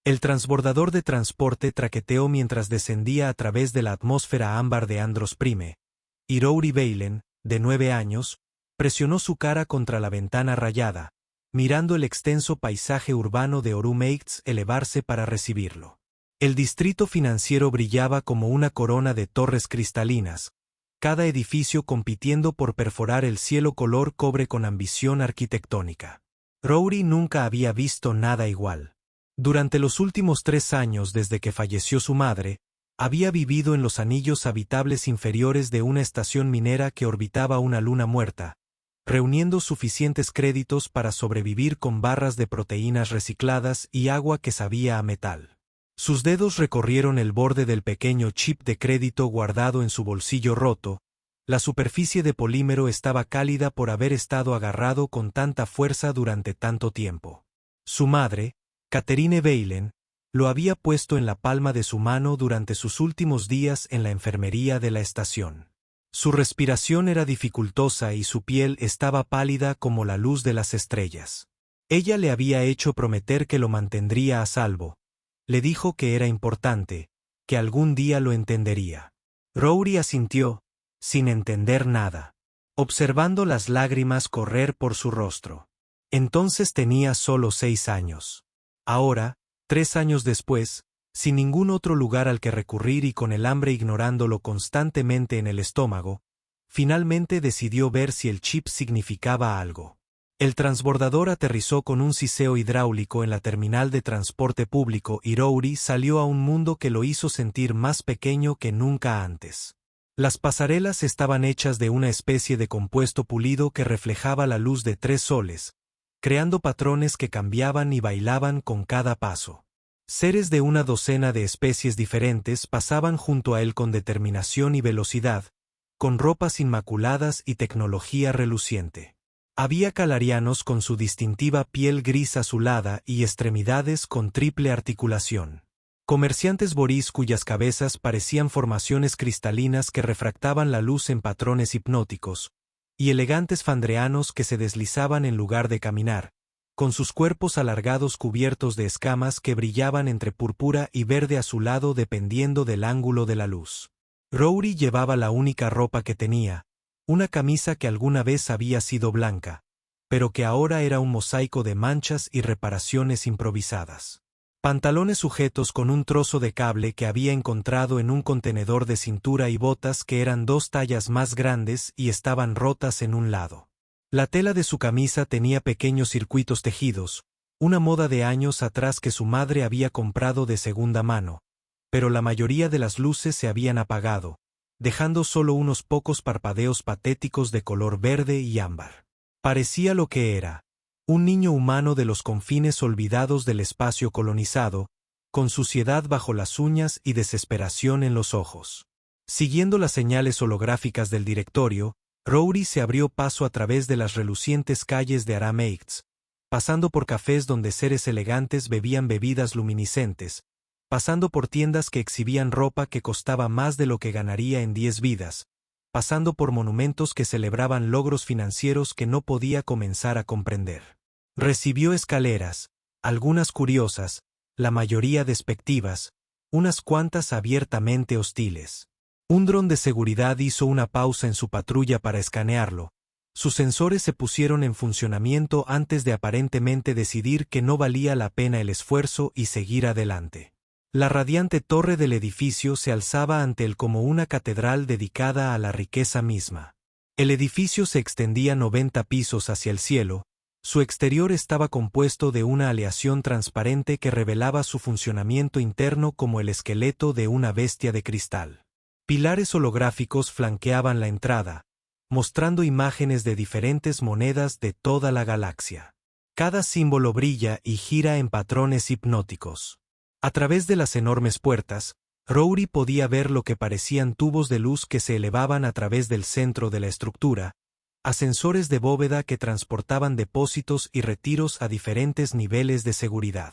El transbordador de transporte traqueteó mientras descendía a través de la atmósfera ámbar de Andros Prime, y Rory Valen, de 9 años, presionó su cara contra la ventana rayada, mirando el extenso paisaje urbano de Orumeitz elevarse para recibirlo. El distrito financiero brillaba como una corona de torres cristalinas, cada edificio compitiendo por perforar el cielo color cobre con ambición arquitectónica. Rory nunca había visto nada igual. Durante los últimos 3 años desde que falleció su madre, había vivido en los anillos habitables inferiores de una estación minera que orbitaba una luna muerta, reuniendo suficientes créditos para sobrevivir con barras de proteínas recicladas y agua que sabía a metal. Sus dedos recorrieron el borde del pequeño chip de crédito guardado en su bolsillo roto. La superficie de polímero estaba cálida por haber estado agarrado con tanta fuerza durante tanto tiempo. Su madre, Catherine Valen, lo había puesto en la palma de su mano durante sus últimos días en la enfermería de la estación. Su respiración era dificultosa y su piel estaba pálida como la luz de las estrellas. Ella le había hecho prometer que lo mantendría a salvo. Le dijo que era importante, que algún día lo entendería. Rory asintió, sin entender nada, observando las lágrimas correr por su rostro. Entonces tenía solo 6 años. Ahora, 3 años después, sin ningún otro lugar al que recurrir y con el hambre ignorándolo constantemente en el estómago, finalmente decidió ver si el chip significaba algo. El transbordador aterrizó con un siseo hidráulico en la terminal de transporte público y Rory salió a un mundo que lo hizo sentir más pequeño que nunca antes. Las pasarelas estaban hechas de una especie de compuesto pulido que reflejaba la luz de 3 soles, creando patrones que cambiaban y bailaban con cada paso. Seres de una docena de especies diferentes pasaban junto a él con determinación y velocidad, con ropas inmaculadas y tecnología reluciente. Había calarianos con su distintiva piel gris azulada y extremidades con triple articulación. Comerciantes borís cuyas cabezas parecían formaciones cristalinas que refractaban la luz en patrones hipnóticos, y elegantes fandreanos que se deslizaban en lugar de caminar, con sus cuerpos alargados cubiertos de escamas que brillaban entre púrpura y verde azulado dependiendo del ángulo de la luz. Rory llevaba la única ropa que tenía, una camisa que alguna vez había sido blanca, pero que ahora era un mosaico de manchas y reparaciones improvisadas. Pantalones sujetos con un trozo de cable que había encontrado en un contenedor de cintura y botas que eran 2 tallas más grandes y estaban rotas en un lado. La tela de su camisa tenía pequeños circuitos tejidos, una moda de años atrás que su madre había comprado de segunda mano, pero la mayoría de las luces se habían apagado, dejando solo unos pocos parpadeos patéticos de color verde y ámbar. Parecía lo que era, un niño humano de los confines olvidados del espacio colonizado, con suciedad bajo las uñas y desesperación en los ojos. Siguiendo las señales holográficas del directorio, Rory se abrió paso a través de las relucientes calles de Arameitz, pasando por cafés donde seres elegantes bebían bebidas luminiscentes, pasando por tiendas que exhibían ropa que costaba más de lo que ganaría en 10 vidas, pasando por monumentos que celebraban logros financieros que no podía comenzar a comprender. Recibió escaleras, algunas curiosas, la mayoría despectivas, unas cuantas abiertamente hostiles. Un dron de seguridad hizo una pausa en su patrulla para escanearlo. Sus sensores se pusieron en funcionamiento antes de aparentemente decidir que no valía la pena el esfuerzo y seguir adelante. La radiante torre del edificio se alzaba ante él como una catedral dedicada a la riqueza misma. El edificio se extendía 90 pisos hacia el cielo. Su exterior estaba compuesto de una aleación transparente que revelaba su funcionamiento interno como el esqueleto de una bestia de cristal. Pilares holográficos flanqueaban la entrada, mostrando imágenes de diferentes monedas de toda la galaxia. Cada símbolo brilla y gira en patrones hipnóticos. A través de las enormes puertas, Rory podía ver lo que parecían tubos de luz que se elevaban a través del centro de la estructura, ascensores de bóveda que transportaban depósitos y retiros a diferentes niveles de seguridad.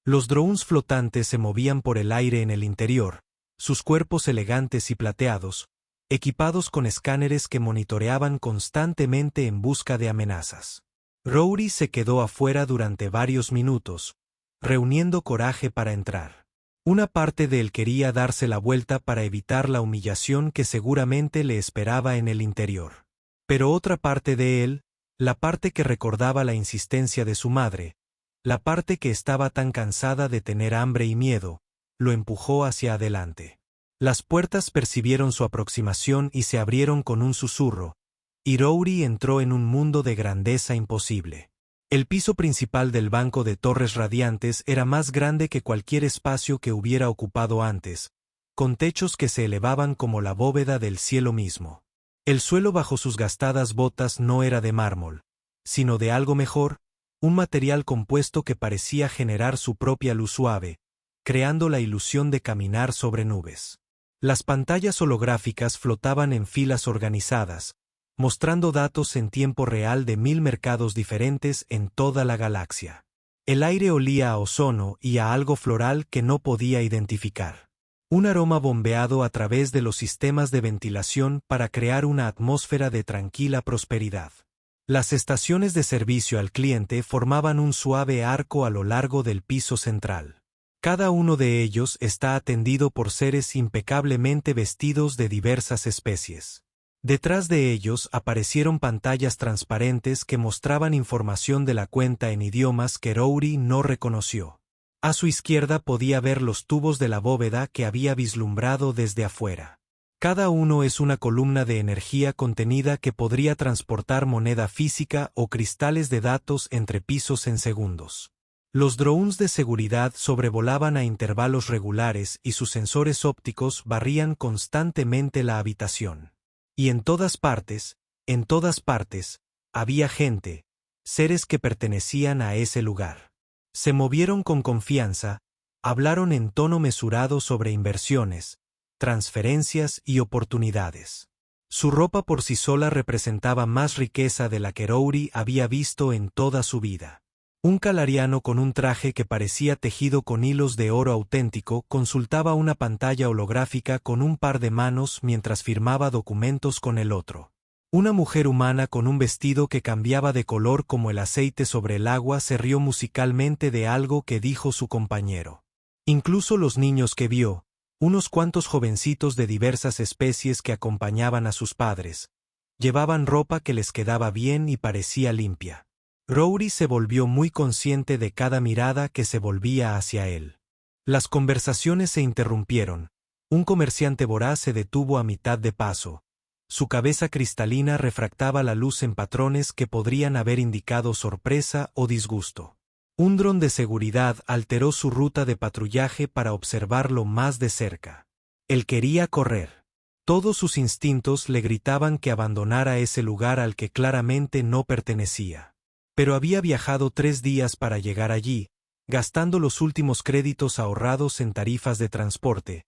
Los drones flotantes se movían por el aire en el interior, sus cuerpos elegantes y plateados, equipados con escáneres que monitoreaban constantemente en busca de amenazas. Rory se quedó afuera durante varios minutos, reuniendo coraje para entrar. Una parte de él quería darse la vuelta para evitar la humillación que seguramente le esperaba en el interior. Pero otra parte de él, la parte que recordaba la insistencia de su madre, la parte que estaba tan cansada de tener hambre y miedo, lo empujó hacia adelante. Las puertas percibieron su aproximación y se abrieron con un susurro, y Rory entró en un mundo de grandeza imposible. El piso principal del banco de torres radiantes era más grande que cualquier espacio que hubiera ocupado antes, con techos que se elevaban como la bóveda del cielo mismo. El suelo bajo sus gastadas botas no era de mármol, sino de algo mejor, un material compuesto que parecía generar su propia luz suave, creando la ilusión de caminar sobre nubes. Las pantallas holográficas flotaban en filas organizadas, mostrando datos en tiempo real de 1000 mercados diferentes en toda la galaxia. El aire olía a ozono y a algo floral que no podía identificar. Un aroma bombeado a través de los sistemas de ventilación para crear una atmósfera de tranquila prosperidad. Las estaciones de servicio al cliente formaban un suave arco a lo largo del piso central. Cada uno de ellos está atendido por seres impecablemente vestidos de diversas especies. Detrás de ellos aparecieron pantallas transparentes que mostraban información de la cuenta en idiomas que Rory no reconoció. A su izquierda podía ver los tubos de la bóveda que había vislumbrado desde afuera. Cada uno es una columna de energía contenida que podría transportar moneda física o cristales de datos entre pisos en segundos. Los drones de seguridad sobrevolaban a intervalos regulares y sus sensores ópticos barrían constantemente la habitación. Y en todas partes, había gente, seres que pertenecían a ese lugar. Se movieron con confianza, hablaron en tono mesurado sobre inversiones, transferencias y oportunidades. Su ropa por sí sola representaba más riqueza de la que Rory había visto en toda su vida. Un calariano con un traje que parecía tejido con hilos de oro auténtico consultaba una pantalla holográfica con un par de manos mientras firmaba documentos con el otro. Una mujer humana con un vestido que cambiaba de color como el aceite sobre el agua se rió musicalmente de algo que dijo su compañero. Incluso los niños que vio, unos cuantos jovencitos de diversas especies que acompañaban a sus padres, llevaban ropa que les quedaba bien y parecía limpia. Rory se volvió muy consciente de cada mirada que se volvía hacia él. Las conversaciones se interrumpieron. Un comerciante voraz se detuvo a mitad de paso. Su cabeza cristalina refractaba la luz en patrones que podrían haber indicado sorpresa o disgusto. Un dron de seguridad alteró su ruta de patrullaje para observarlo más de cerca. Él quería correr. Todos sus instintos le gritaban que abandonara ese lugar al que claramente no pertenecía. Pero había viajado 3 días para llegar allí, gastando los últimos créditos ahorrados en tarifas de transporte,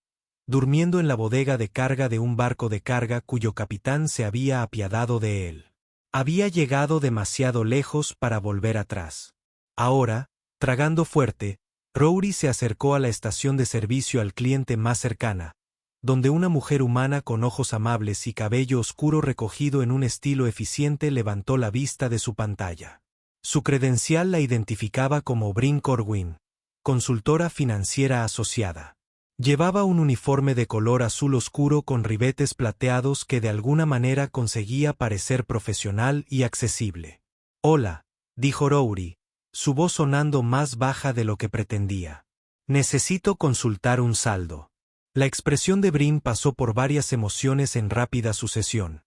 durmiendo en la bodega de carga de un barco de carga cuyo capitán se había apiadado de él. Había llegado demasiado lejos para volver atrás. Ahora, tragando fuerte, Rory se acercó a la estación de servicio al cliente más cercana, donde una mujer humana con ojos amables y cabello oscuro recogido en un estilo eficiente levantó la vista de su pantalla. Su credencial la identificaba como Bryn Corwin, consultora financiera asociada. Llevaba un uniforme de color azul oscuro con ribetes plateados que de alguna manera conseguía parecer profesional y accesible. «Hola», dijo Rory, su voz sonando más baja de lo que pretendía. «Necesito consultar un saldo». La expresión de Bryn pasó por varias emociones en rápida sucesión.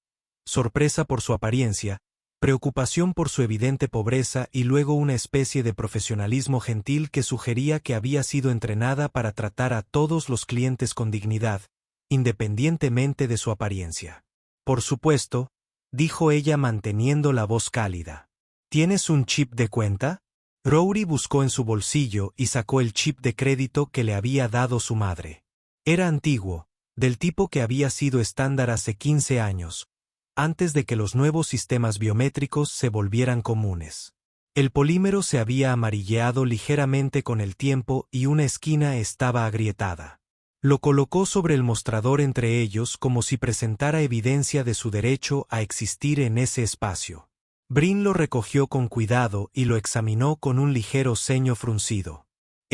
Sorpresa por su apariencia, preocupación por su evidente pobreza y luego una especie de profesionalismo gentil que sugería que había sido entrenada para tratar a todos los clientes con dignidad, independientemente de su apariencia. «Por supuesto», dijo ella manteniendo la voz cálida. «¿Tienes un chip de cuenta?» Rory buscó en su bolsillo y sacó el chip de crédito que le había dado su madre. Era antiguo, del tipo que había sido estándar hace 15 años, antes de que los nuevos sistemas biométricos se volvieran comunes. El polímero se había amarilleado ligeramente con el tiempo y una esquina estaba agrietada. Lo colocó sobre el mostrador entre ellos como si presentara evidencia de su derecho a existir en ese espacio. Bryn lo recogió con cuidado y lo examinó con un ligero ceño fruncido.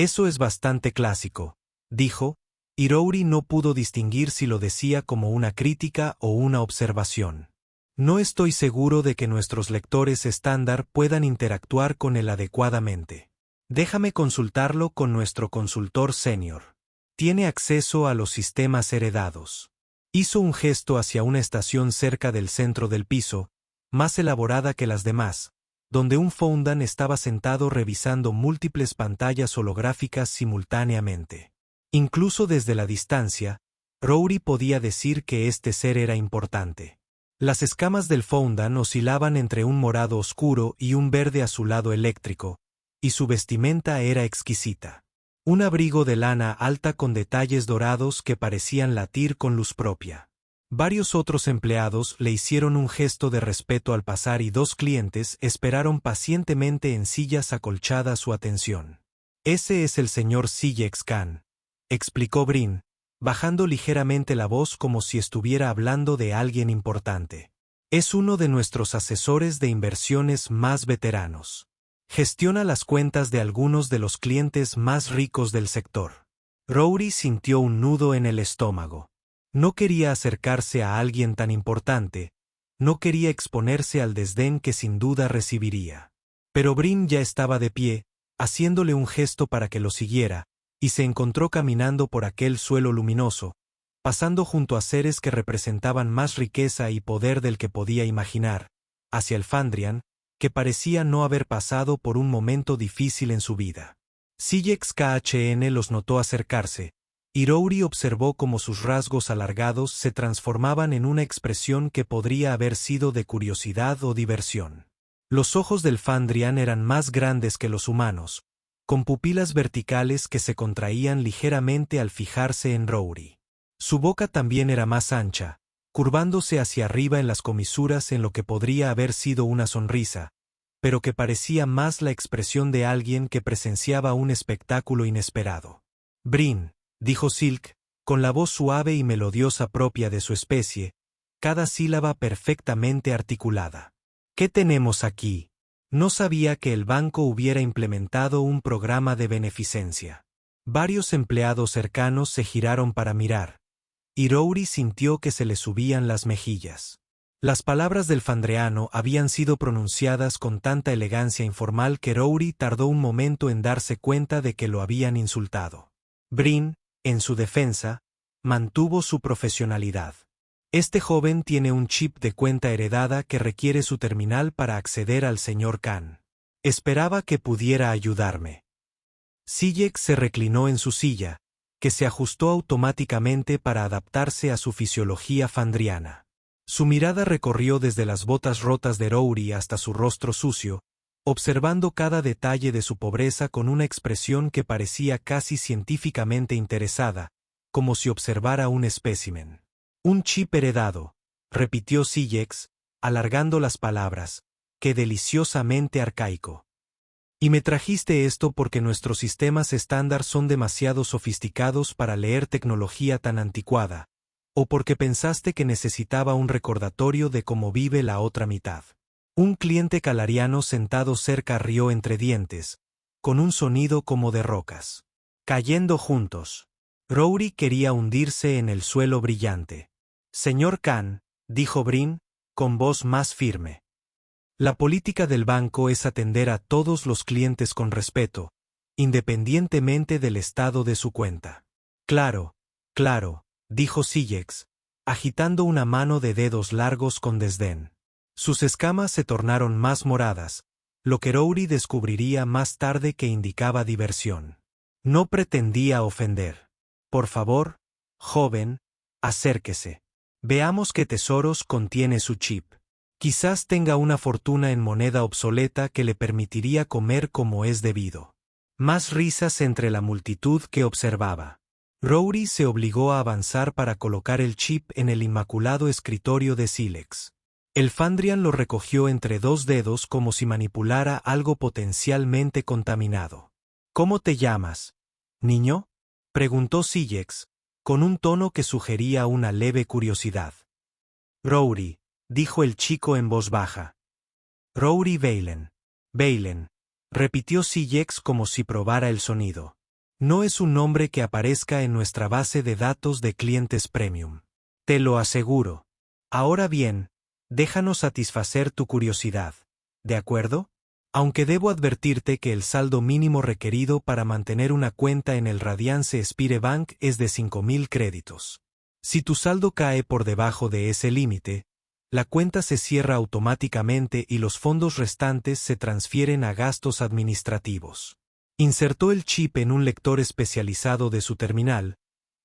Eso es bastante clásico, dijo, y Rory no pudo distinguir si lo decía como una crítica o una observación. No estoy seguro de que nuestros lectores estándar puedan interactuar con él adecuadamente. Déjame consultarlo con nuestro consultor senior. Tiene acceso a los sistemas heredados. Hizo un gesto hacia una estación cerca del centro del piso, más elaborada que las demás, donde un Foundan estaba sentado revisando múltiples pantallas holográficas simultáneamente. Incluso desde la distancia, Rory podía decir que este ser era importante. Las escamas del Foundan oscilaban entre un morado oscuro y un verde azulado eléctrico, y su vestimenta era exquisita. Un abrigo de lana alta con detalles dorados que parecían latir con luz propia. Varios otros empleados le hicieron un gesto de respeto al pasar y 2 clientes esperaron pacientemente en sillas acolchadas su atención. Ese es el señor Sillex Khan, explicó Brin, bajando ligeramente la voz como si estuviera hablando de alguien importante. Es uno de nuestros asesores de inversiones más veteranos. Gestiona las cuentas de algunos de los clientes más ricos del sector. Rory sintió un nudo en el estómago. No quería acercarse a alguien tan importante, no quería exponerse al desdén que sin duda recibiría. Pero Brin ya estaba de pie, haciéndole un gesto para que lo siguiera, y se encontró caminando por aquel suelo luminoso, pasando junto a seres que representaban más riqueza y poder del que podía imaginar, hacia el Fandrian, que parecía no haber pasado por un momento difícil en su vida. Sillex Khan los notó acercarse, y Rory observó cómo sus rasgos alargados se transformaban en una expresión que podría haber sido de curiosidad o diversión. Los ojos del Fandrian eran más grandes que los humanos, con pupilas verticales que se contraían ligeramente al fijarse en Rory. Su boca también era más ancha, curvándose hacia arriba en las comisuras en lo que podría haber sido una sonrisa, pero que parecía más la expresión de alguien que presenciaba un espectáculo inesperado. Brin, dijo Silk, con la voz suave y melodiosa propia de su especie, cada sílaba perfectamente articulada. ¿Qué tenemos aquí? No sabía que el banco hubiera implementado un programa de beneficencia. Varios empleados cercanos se giraron para mirar, y Rory sintió que se le subían las mejillas. Las palabras del fandreano habían sido pronunciadas con tanta elegancia informal que Rory tardó un momento en darse cuenta de que lo habían insultado. Brin, en su defensa, mantuvo su profesionalidad. Este joven tiene un chip de cuenta heredada que requiere su terminal para acceder al señor Khan. Esperaba que pudiera ayudarme. Sillex se reclinó en su silla, que se ajustó automáticamente para adaptarse a su fisiología fandriana. Su mirada recorrió desde las botas rotas de Rory hasta su rostro sucio, observando cada detalle de su pobreza con una expresión que parecía casi científicamente interesada, como si observara un espécimen. Un chip heredado, repitió Sillex, alargando las palabras, qué deliciosamente arcaico. Y me trajiste esto porque nuestros sistemas estándar son demasiado sofisticados para leer tecnología tan anticuada, o porque pensaste que necesitaba un recordatorio de cómo vive la otra mitad. Un cliente calariano sentado cerca rió entre dientes, con un sonido como de rocas cayendo juntos. Rory quería hundirse en el suelo brillante. Señor Khan, dijo Brin, con voz más firme. La política del banco es atender a todos los clientes con respeto, independientemente del estado de su cuenta. Claro, claro, dijo Sillex, agitando una mano de dedos largos con desdén. Sus escamas se tornaron más moradas, lo que Rory descubriría más tarde que indicaba diversión. No pretendía ofender. Por favor, joven, acérquese. Veamos qué tesoros contiene su chip. Quizás tenga una fortuna en moneda obsoleta que le permitiría comer como es debido. Más risas entre la multitud que observaba. Rory se obligó a avanzar para colocar el chip en el inmaculado escritorio de Sillex. El Fandrian lo recogió entre 2 dedos como si manipulara algo potencialmente contaminado. ¿Cómo te llamas, niño?, preguntó Sillex, con un tono que sugería una leve curiosidad. Rory, dijo el chico en voz baja. Rory Valen. Valen, repitió Sillex como si probara el sonido. No es un nombre que aparezca en nuestra base de datos de clientes premium. Te lo aseguro. Ahora bien, déjanos satisfacer tu curiosidad. ¿De acuerdo? Aunque debo advertirte que el saldo mínimo requerido para mantener una cuenta en el Radiance Spire Bank es de 5.000 créditos. Si tu saldo cae por debajo de ese límite, la cuenta se cierra automáticamente y los fondos restantes se transfieren a gastos administrativos. Insertó el chip en un lector especializado de su terminal,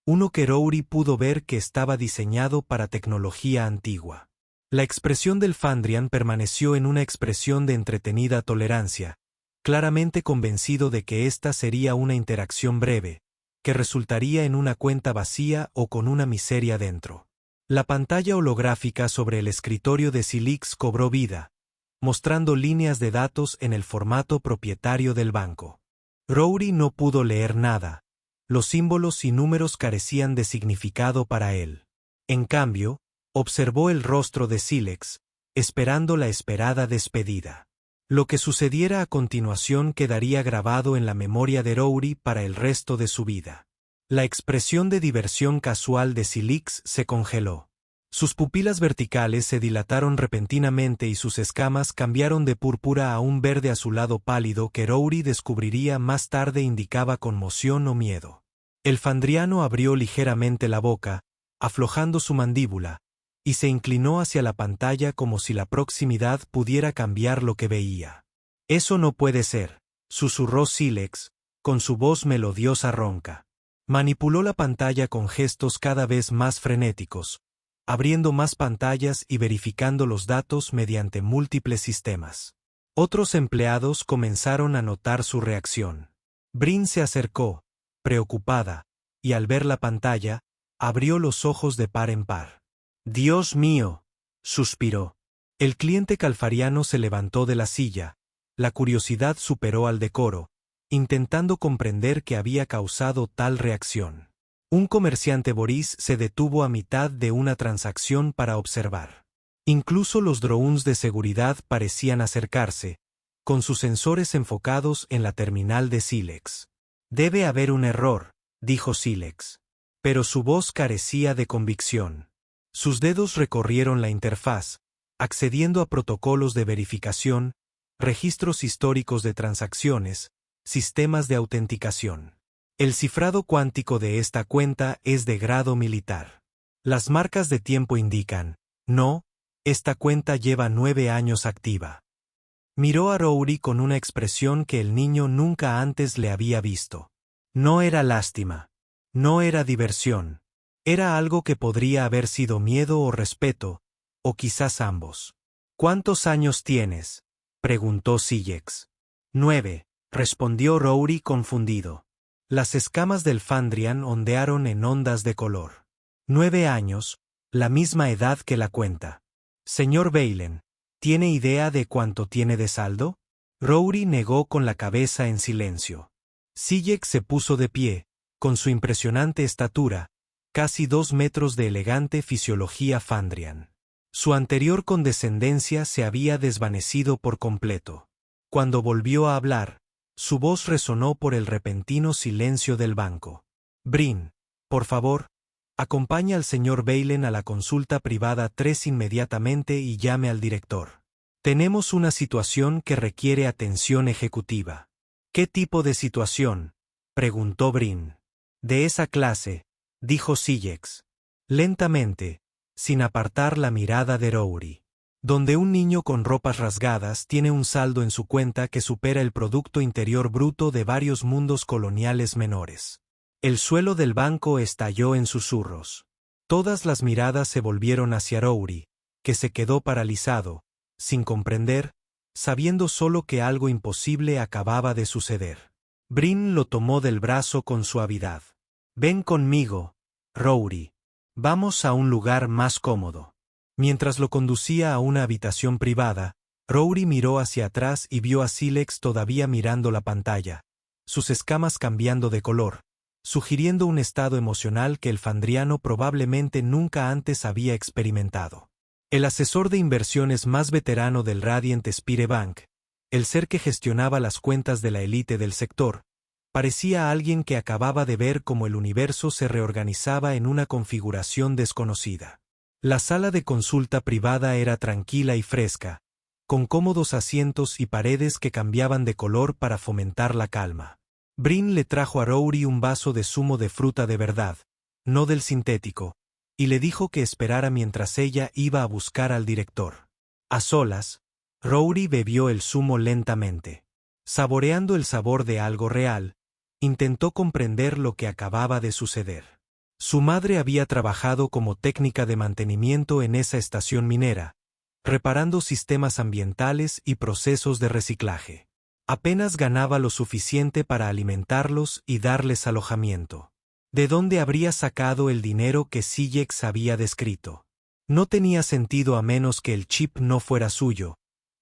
uno que Rory pudo ver que estaba diseñado para tecnología antigua. La expresión del Fandrian permaneció en una expresión de entretenida tolerancia, claramente convencido de que esta sería una interacción breve, que resultaría en una cuenta vacía o con una miseria dentro. La pantalla holográfica sobre el escritorio de Silix cobró vida, mostrando líneas de datos en el formato propietario del banco. Rory no pudo leer nada. Los símbolos y números carecían de significado para él. En cambio, observó el rostro de Silex, esperando la esperada despedida. Lo que sucediera a continuación quedaría grabado en la memoria de Rory para el resto de su vida. La expresión de diversión casual de Silix se congeló. Sus pupilas verticales se dilataron repentinamente y sus escamas cambiaron de púrpura a un verde azulado pálido que Rory descubriría más tarde indicaba conmoción o miedo. El Fandriano abrió ligeramente la boca, aflojando su mandíbula, y se inclinó hacia la pantalla como si la proximidad pudiera cambiar lo que veía. «Eso no puede ser», susurró Silex, con su voz melodiosa ronca. Manipuló la pantalla con gestos cada vez más frenéticos, abriendo más pantallas y verificando los datos mediante múltiples sistemas. Otros empleados comenzaron a notar su reacción. Brin se acercó, preocupada, y al ver la pantalla, abrió los ojos de par en par. «Dios mío», suspiró. El cliente calfariano se levantó de la silla, la curiosidad superó al decoro, intentando comprender qué había causado tal reacción. Un comerciante Boris se detuvo a mitad de una transacción para observar. Incluso los drones de seguridad parecían acercarse, con sus sensores enfocados en la terminal de Silex. «Debe haber un error», dijo Silex. Pero su voz carecía de convicción. Sus dedos recorrieron la interfaz, accediendo a protocolos de verificación, registros históricos de transacciones, sistemas de autenticación. El cifrado cuántico de esta cuenta es de grado militar. Las marcas de tiempo indican, no, esta cuenta lleva 9 años activa. Miró a Rory con una expresión que el niño nunca antes le había visto. No era lástima. No era diversión. Era algo que podría haber sido miedo o respeto, o quizás ambos. «¿Cuántos años tienes?», preguntó Silex. 9, respondió Rory confundido. Las escamas del Fandrian ondearon en ondas de color. 9 años, la misma edad que la cuenta. «Señor Valen, ¿tiene idea de cuánto tiene de saldo?». Rory negó con la cabeza en silencio. Silex se puso de pie, con su impresionante estatura, casi 2 metros de elegante fisiología Fandrian. Su anterior condescendencia se había desvanecido por completo. Cuando volvió a hablar, su voz resonó por el repentino silencio del banco. «Brin, por favor, acompaña al señor Valen a la consulta privada 3 inmediatamente y llame al director. Tenemos una situación que requiere atención ejecutiva». «¿Qué tipo de situación?», preguntó Brin. «De esa clase», dijo Silex. Lentamente, sin apartar la mirada de Rory. «Donde un niño con ropas rasgadas tiene un saldo en su cuenta que supera el Producto Interior Bruto de varios mundos coloniales menores». El suelo del banco estalló en susurros. Todas las miradas se volvieron hacia Rory, que se quedó paralizado, sin comprender, sabiendo solo que algo imposible acababa de suceder. Brin lo tomó del brazo con suavidad. «Ven conmigo, Rory. Vamos a un lugar más cómodo». Mientras lo conducía a una habitación privada, Rory miró hacia atrás y vio a Silex todavía mirando la pantalla, sus escamas cambiando de color, sugiriendo un estado emocional que el Fandriano probablemente nunca antes había experimentado. El asesor de inversiones más veterano del Radiant Spire Bank, el ser que gestionaba las cuentas de la élite del sector, Parecía alguien que acababa de ver cómo el universo se reorganizaba en una configuración desconocida. La sala de consulta privada era tranquila y fresca, con cómodos asientos y paredes que cambiaban de color para fomentar la calma. Brin le trajo a Rory un vaso de zumo de fruta de verdad, no del sintético, y le dijo que esperara mientras ella iba a buscar al director. A solas, Rory bebió el zumo lentamente. Saboreando el sabor de algo real, intentó comprender lo que acababa de suceder. Su madre había trabajado como técnica de mantenimiento en esa estación minera, reparando sistemas ambientales y procesos de reciclaje. Apenas ganaba lo suficiente para alimentarlos y darles alojamiento. ¿De dónde habría sacado el dinero que Sillex había descrito? No tenía sentido a menos que el chip no fuera suyo,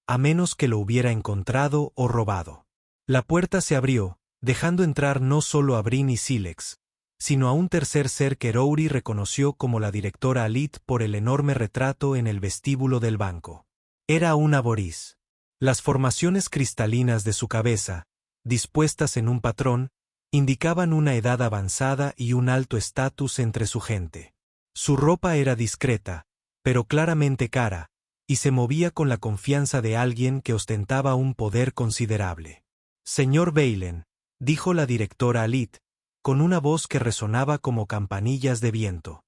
a menos que lo hubiera encontrado o robado. La puerta se abrió, dejando entrar no solo a Brin y Silex, sino a un tercer ser que Rory reconoció como la directora Alit por el enorme retrato en el vestíbulo del banco. Era una Boris. Las formaciones cristalinas de su cabeza, dispuestas en un patrón, indicaban una edad avanzada y un alto estatus entre su gente. Su ropa era discreta, pero claramente cara, y se movía con la confianza de alguien que ostentaba un poder considerable. «Señor Valen», dijo la directora Alit, con una voz que resonaba como campanillas de viento.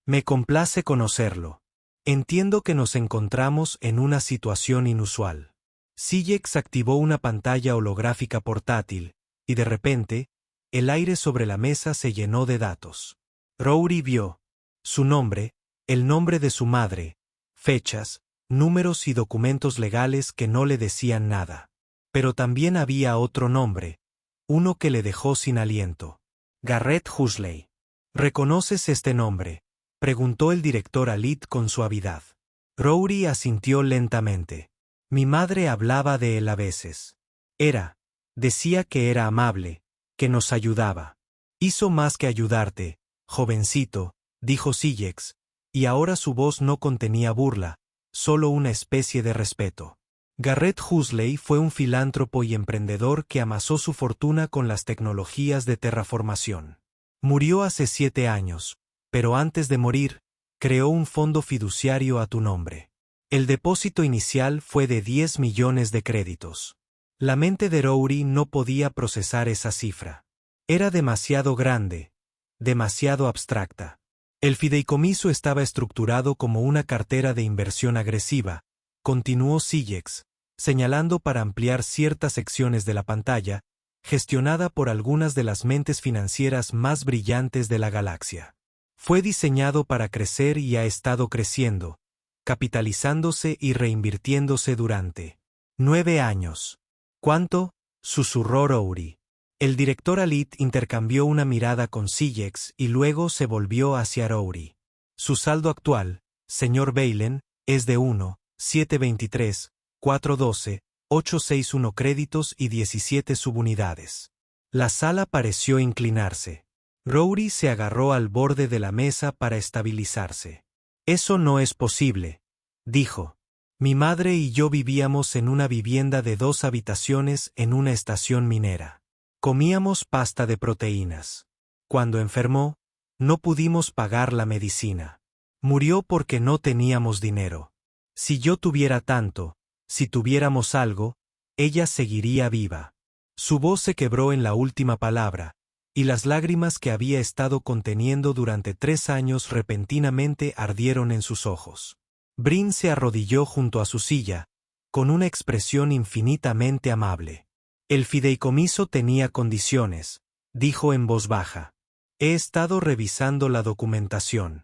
«Me complace conocerlo. Entiendo que nos encontramos en una situación inusual». Sillex activó una pantalla holográfica portátil, y de repente, el aire sobre la mesa se llenó de datos. Rory vio su nombre, el nombre de su madre, fechas, números y documentos legales que no le decían nada. Pero también había otro nombre, uno que le dejó sin aliento. Garrett Huxley. ¿Reconoces este nombre?, preguntó el director Alit con suavidad. Rory asintió lentamente. Mi madre hablaba de él a veces. Decía que era amable, que nos ayudaba. Hizo más que ayudarte, jovencito, dijo Sillex, y ahora su voz no contenía burla, solo una especie de respeto. Garrett Huxley fue un filántropo y emprendedor que amasó su fortuna con las tecnologías de terraformación. Murió hace 7 años, pero antes de morir, creó un fondo fiduciario a tu nombre. El depósito inicial fue de 10 millones de créditos. La mente de Rory no podía procesar esa cifra. Era demasiado grande, demasiado abstracta. El fideicomiso estaba estructurado como una cartera de inversión agresiva, continuó Sillex, señalando para ampliar ciertas secciones de la pantalla, gestionada por algunas de las mentes financieras más brillantes de la galaxia. Fue diseñado para crecer y ha estado creciendo, capitalizándose y reinvirtiéndose durante 9 años. ¿Cuánto?, susurró Rory. El director Alit intercambió una mirada con Sillex y luego se volvió hacia Rory. Su saldo actual, señor Valen, es de 1,723, 412, 861 créditos y 17 subunidades. La sala pareció inclinarse. Rory se agarró al borde de la mesa para estabilizarse. Eso no es posible, dijo. Mi madre y yo vivíamos en una vivienda de 2 habitaciones en una estación minera. Comíamos pasta de proteínas. Cuando enfermó, no pudimos pagar la medicina. Murió porque no teníamos dinero. Si yo tuviera tanto, si tuviéramos algo, ella seguiría viva. Su voz se quebró en la última palabra, y las lágrimas que había estado conteniendo durante 3 años repentinamente ardieron en sus ojos. Brin se arrodilló junto a su silla, con una expresión infinitamente amable. El fideicomiso tenía condiciones, dijo en voz baja. He estado revisando la documentación.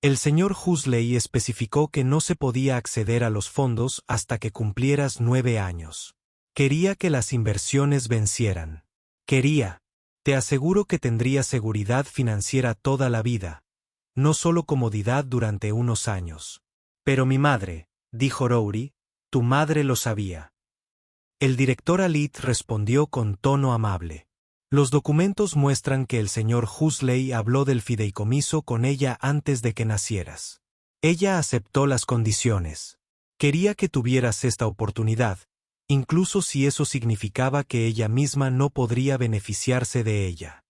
El señor Huxley especificó que no se podía acceder a los fondos hasta que cumplieras 9 años. Quería que las inversiones vencieran. Te aseguro que tendría seguridad financiera toda la vida, no solo comodidad durante unos años. Pero mi madre, dijo Rory, tu madre lo sabía. El director Alit respondió con tono amable. Los documentos muestran que el señor Huxley habló del fideicomiso con ella antes de que nacieras. Ella aceptó las condiciones. Quería que tuvieras esta oportunidad, incluso si eso significaba que ella misma no podría beneficiarse de ella.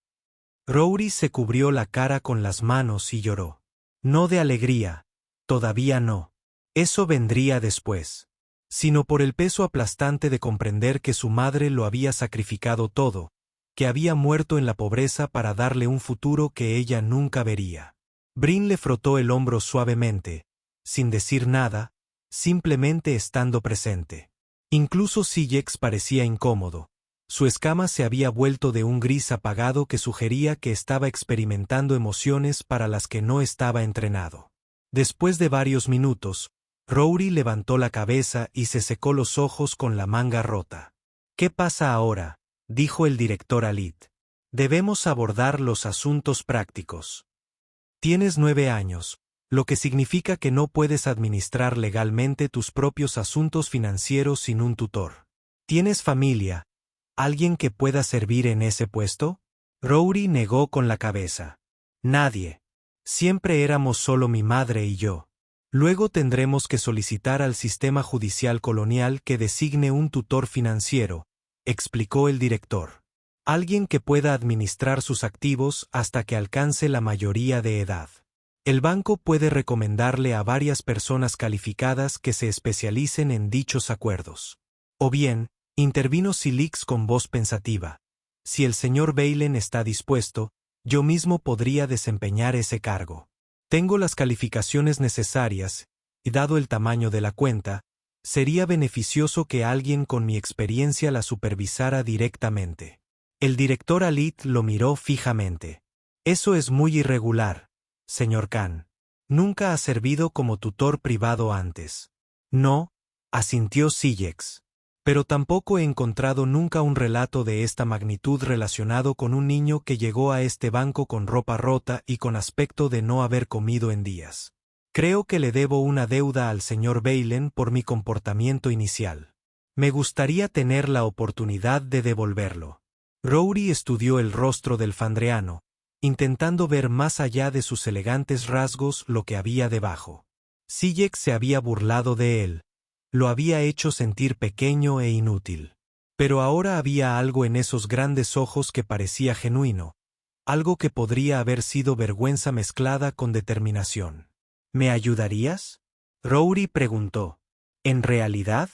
Rory se cubrió la cara con las manos y lloró. No de alegría, todavía no. Eso vendría después. Sino por el peso aplastante de comprender que su madre lo había sacrificado todo, que había muerto en la pobreza para darle un futuro que ella nunca vería. Brin le frotó el hombro suavemente, sin decir nada, simplemente estando presente. Incluso Sillex parecía incómodo. Su escama se había vuelto de un gris apagado que sugería que estaba experimentando emociones para las que no estaba entrenado. Después de varios minutos, Rory levantó la cabeza y se secó los ojos con la manga rota. «¿Qué pasa ahora?», dijo el director Alit. «Debemos abordar los asuntos prácticos. Tienes 9 años, lo que significa que no puedes administrar legalmente tus propios asuntos financieros sin un tutor. ¿Tienes familia? ¿Alguien que pueda servir en ese puesto?». Rory negó con la cabeza. «Nadie. Siempre éramos solo mi madre y yo. Luego tendremos que solicitar al sistema judicial colonial que designe un tutor financiero», explicó el director. «Alguien que pueda administrar sus activos hasta que alcance la mayoría de edad. El banco puede recomendarle a varias personas calificadas que se especialicen en dichos acuerdos. O bien», intervino Silix con voz pensativa, «si el señor Valen está dispuesto, yo mismo podría desempeñar ese cargo. Tengo las calificaciones necesarias, y dado el tamaño de la cuenta, sería beneficioso que alguien con mi experiencia la supervisara directamente». El director Alit lo miró fijamente. «Eso es muy irregular, señor Khan. Nunca ha servido como tutor privado antes». «No», asintió Sillex. «Pero tampoco he encontrado nunca un relato de esta magnitud relacionado con un niño que llegó a este banco con ropa rota y con aspecto de no haber comido en días. Creo que le debo una deuda al señor Valen por mi comportamiento inicial. Me gustaría tener la oportunidad de devolverlo». Rory estudió el rostro del fandreano, intentando ver más allá de sus elegantes rasgos lo que había debajo. Sillex se había burlado de él. Lo había hecho sentir pequeño e inútil. Pero ahora había algo en esos grandes ojos que parecía genuino, algo que podría haber sido vergüenza mezclada con determinación. «¿Me ayudarías?», Rory preguntó. «¿En realidad?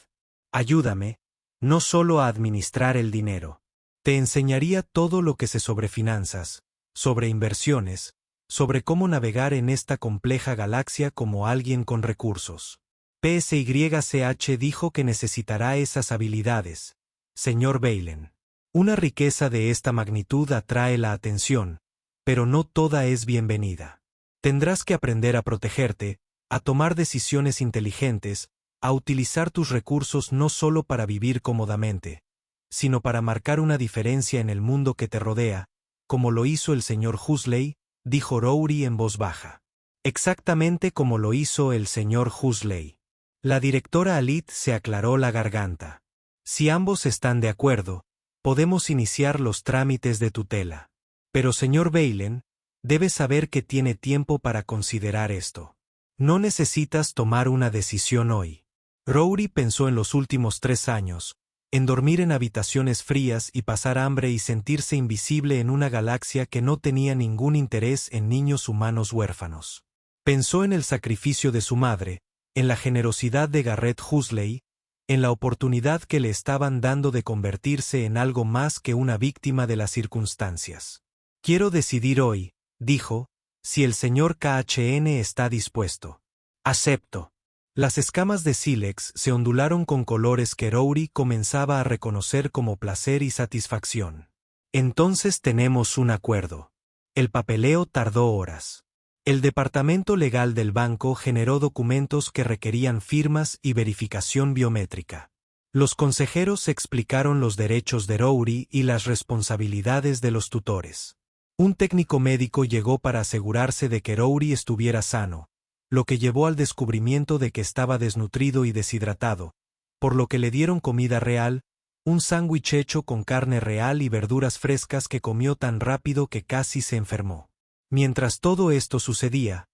Ayúdame, no solo a administrar el dinero. Te enseñaría todo lo que sé sobre finanzas, sobre inversiones, sobre cómo navegar en esta compleja galaxia como alguien con recursos». PSYCH dijo que necesitará esas habilidades, señor Valen. Una riqueza de esta magnitud atrae la atención, pero no toda es bienvenida. Tendrás que aprender a protegerte, a tomar decisiones inteligentes, a utilizar tus recursos no solo para vivir cómodamente, sino para marcar una diferencia en el mundo que te rodea, como lo hizo el señor Huxley, dijo Rory en voz baja. Exactamente como lo hizo el señor Huxley. La directora Alit se aclaró la garganta. «Si ambos están de acuerdo, podemos iniciar los trámites de tutela. Pero señor Valen, debe saber que tiene tiempo para considerar esto. No necesitas tomar una decisión hoy». Rory pensó en los últimos 3 años, en dormir en habitaciones frías y pasar hambre y sentirse invisible en una galaxia que no tenía ningún interés en niños humanos huérfanos. Pensó en el sacrificio de su madre, en la generosidad de Garrett Huxley, en la oportunidad que le estaban dando de convertirse en algo más que una víctima de las circunstancias. «Quiero decidir hoy», dijo, «si el señor KHN está dispuesto». «Acepto». Las escamas de sílex se ondularon con colores que Rory comenzaba a reconocer como placer y satisfacción. «Entonces tenemos un acuerdo». El papeleo tardó horas. El departamento legal del banco generó documentos que requerían firmas y verificación biométrica. Los consejeros explicaron los derechos de Rory y las responsabilidades de los tutores. Un técnico médico llegó para asegurarse de que Rory estuviera sano, lo que llevó al descubrimiento de que estaba desnutrido y deshidratado, por lo que le dieron comida real, un sándwich hecho con carne real y verduras frescas que comió tan rápido que casi se enfermó. Mientras todo esto sucedía,